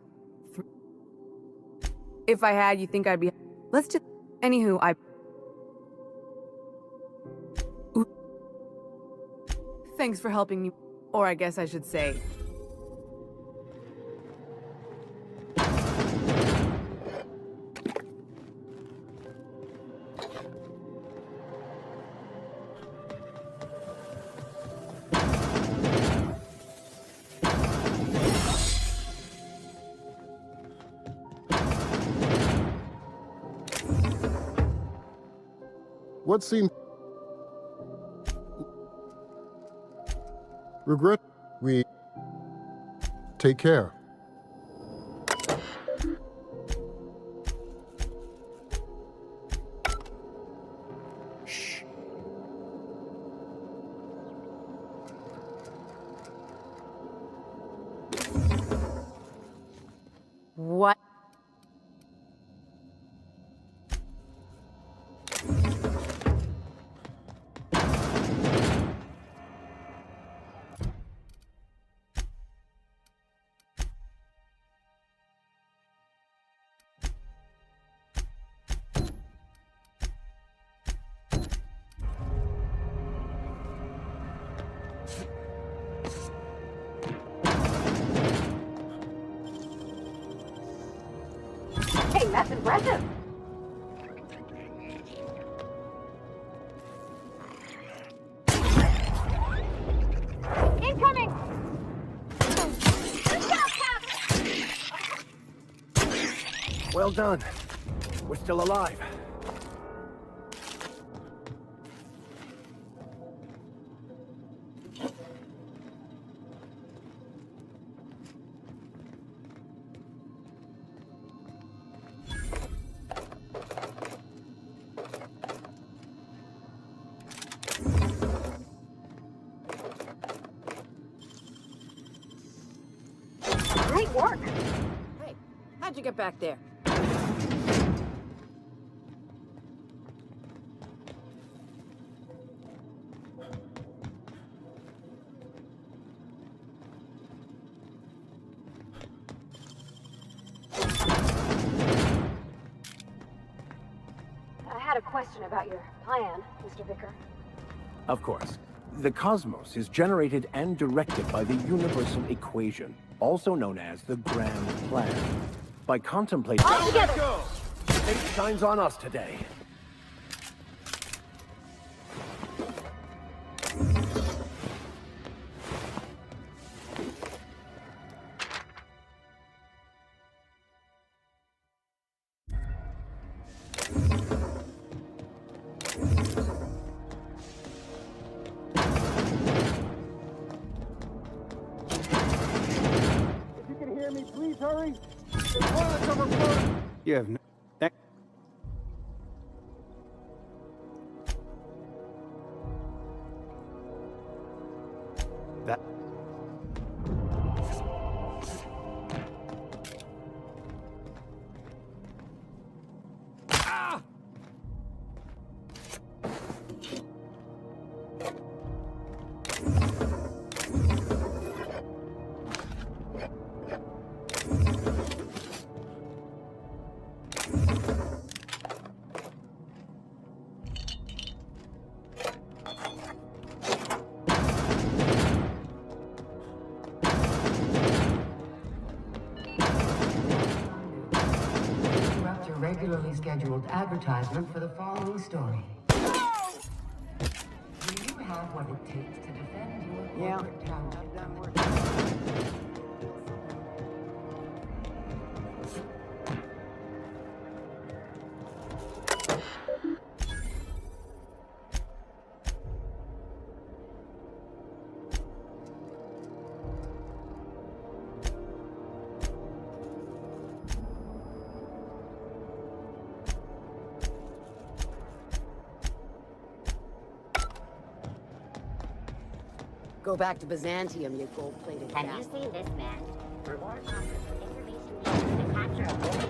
L: If I had, you think I'd be... Let's just... Anywho, Ooh. Thanks for helping me. Or I guess I should say...
I: What seemed... Regret... We... Take care.
D: Shh.
B: That's impressive. Incoming!
D: Well done. We're still alive.
B: Great work.
E: Hey, how'd you get back there?
B: I had a question about your plan, Mr. Vicker.
D: Of course. The cosmos is generated and directed by the universal equation, also known as the grand plan. By contemplating...
B: All together!
D: Fate shines on us today.
H: If you can hear me, please hurry. The toilets overflowing. You have no... That...
U: Interrupt your regularly scheduled advertisement for the following story. Do you have what it takes to defend your corporate township? Go back to Byzantium, you gold-plated
K: Have
U: cat.
K: you seen this man? For more information needed to capture a woman terrorist.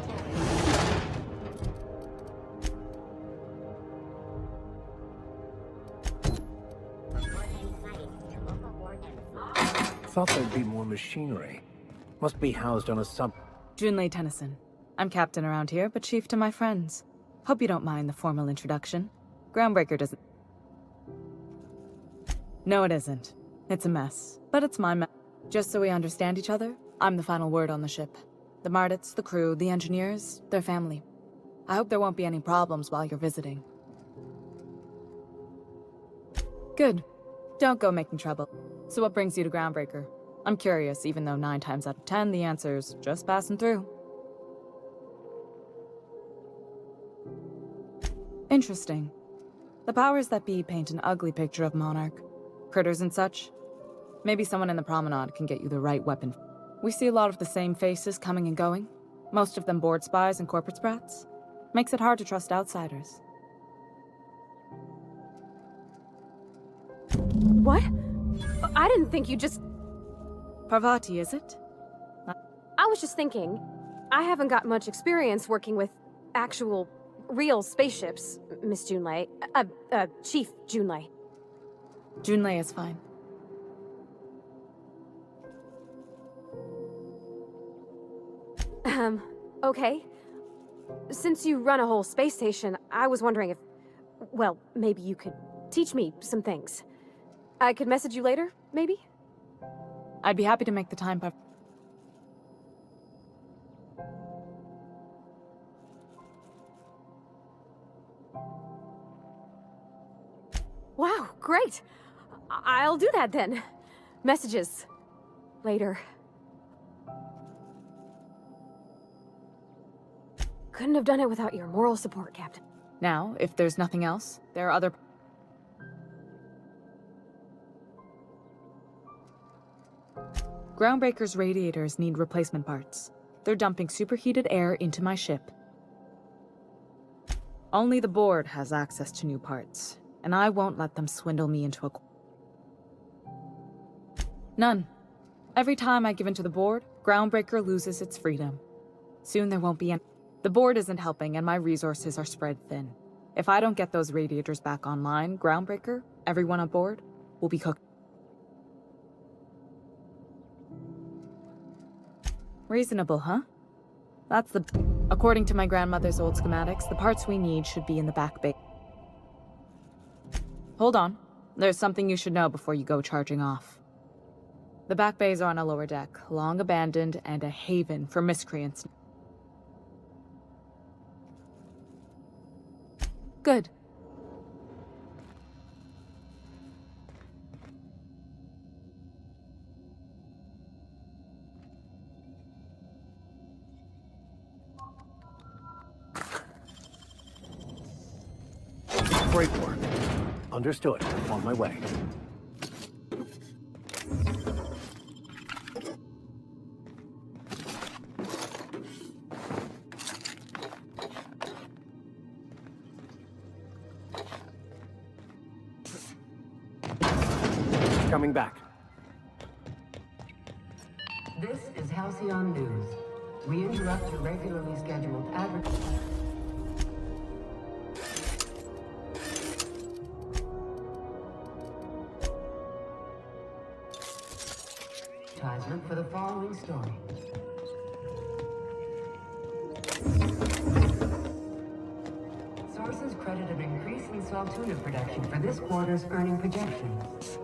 D: Thought there'd be more machinery. Must be housed on a sub...
L: Junlei Tennyson. I'm captain around here, but chief to my friends. Hope you don't mind the formal introduction. Groundbreaker doesn't... No, it isn't. It's a mess, but it's my mess. Just so we understand each other, I'm the final word on the ship. The Mardits, the crew, the engineers, their family. I hope there won't be any problems while you're visiting. Good. Don't go making trouble. So what brings you to Groundbreaker? I'm curious, even though 9 times out of 10 the answer's just passing through. Interesting. The powers that be paint an ugly picture of Monarch. Critters and such. Maybe someone in the promenade can get you the right weapon. We see a lot of the same faces coming and going. Most of them board spies and corporate sprats. Makes it hard to trust outsiders.
B: What? I didn't think you just...
L: Parvati, is it?
B: I was just thinking, I haven't got much experience working with actual, real spaceships, Miss Junlei. Chief Junlei.
L: Junlei is fine.
B: Okay. Since you run a whole space station, I was wondering if... Well, maybe you could teach me some things. I could message you later, maybe?
L: I'd be happy to make the time,
B: Wow, great. I'll do that then. Messages. Later. Couldn't have done it without your moral support, Captain.
L: Now, if there's nothing else, there are other... Groundbreaker's radiators need replacement parts. They're dumping superheated air into my ship. Only the board has access to new parts, and I won't let them swindle me into a... None. Every time I give in to the board, Groundbreaker loses its freedom. Soon there won't be any... The board isn't helping, and my resources are spread thin. If I don't get those radiators back online, Groundbreaker, everyone on board, will be cooked. Reasonable, huh? That's the... According to my grandmother's old schematics, the parts we need should be in the back bay. Hold on. There's something you should know before you go charging off. The back bays are on a lower deck, long abandoned and a haven for miscreants. Good.
D: Great work. Understood. On my way. Coming back.
U: This is Halcyon News. We interrupt your regularly scheduled advertisement for the following story. Sources credit an increase in swell tuna production for this quarter's earning projections.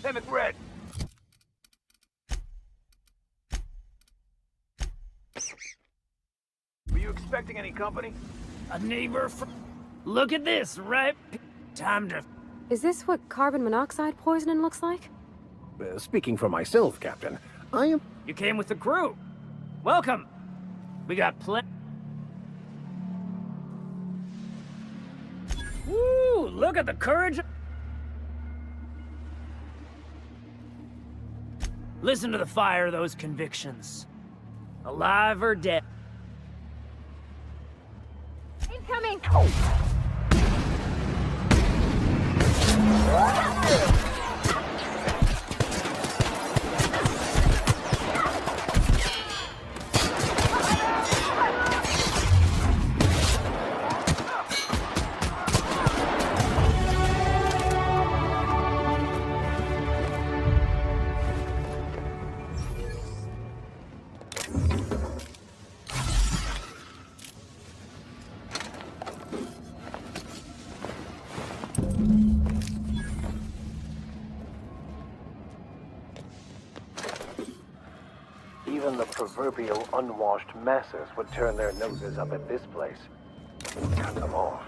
H: Hey, McRed! Were you expecting any company?
Q: A neighbor Look at this, right? Time to...
B: Is this what carbon monoxide poisoning looks like?
D: Speaking for myself, Captain, I am...
Q: You came with the crew. Welcome. We got Woo! Look at the courage... Listen to the fire of those convictions. Alive or dead.
B: Incoming!
D: Even the proverbial unwashed masses would turn their noses up at this place. Cut them off.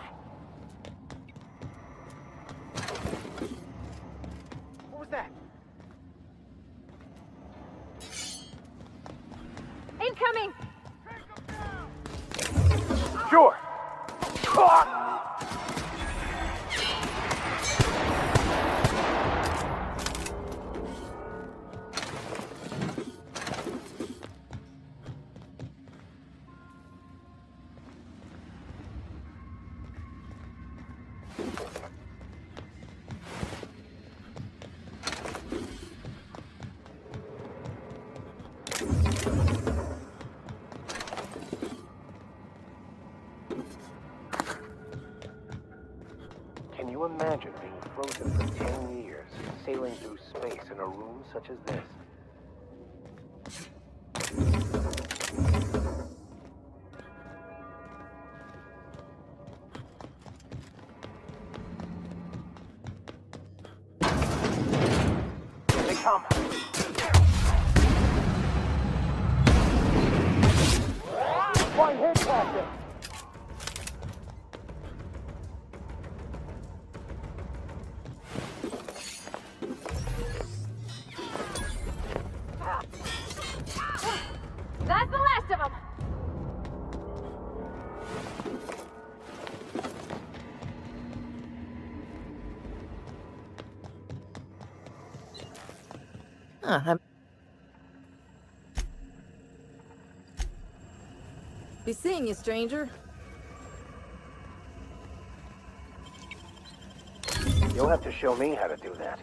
H: What was that?
B: Incoming!
H: Sure!
D: Can you imagine being frozen for 10 years, sailing through space in a room such as this? Here they come! One hit, Captain!
B: That's the last of them!
E: Be seeing you, stranger.
D: You'll have to show me how to do that.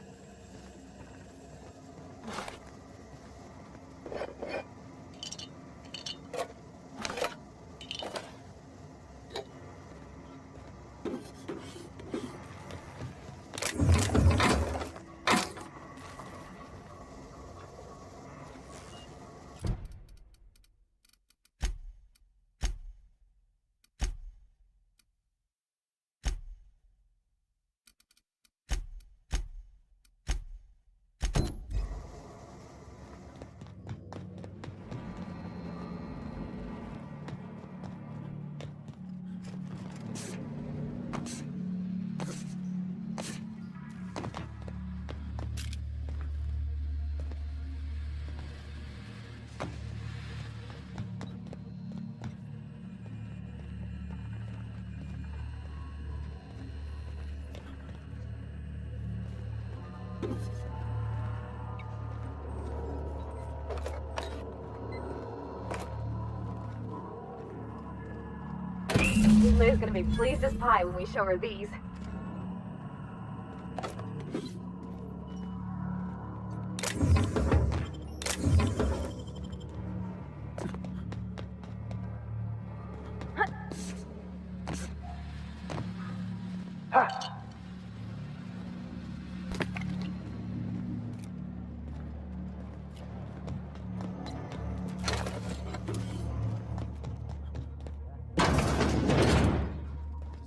B: Liz gonna be pleased as pie when we show her these.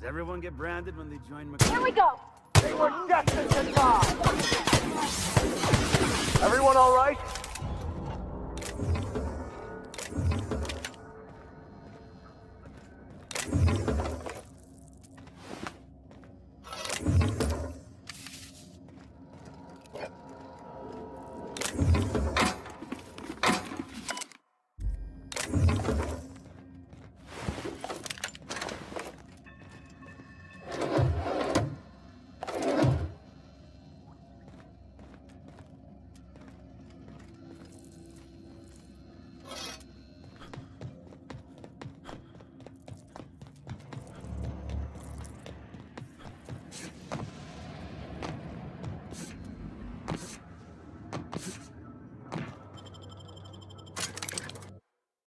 H: Does everyone get branded when they join
B: Here we go!
D: They were destined to die! Everyone all right?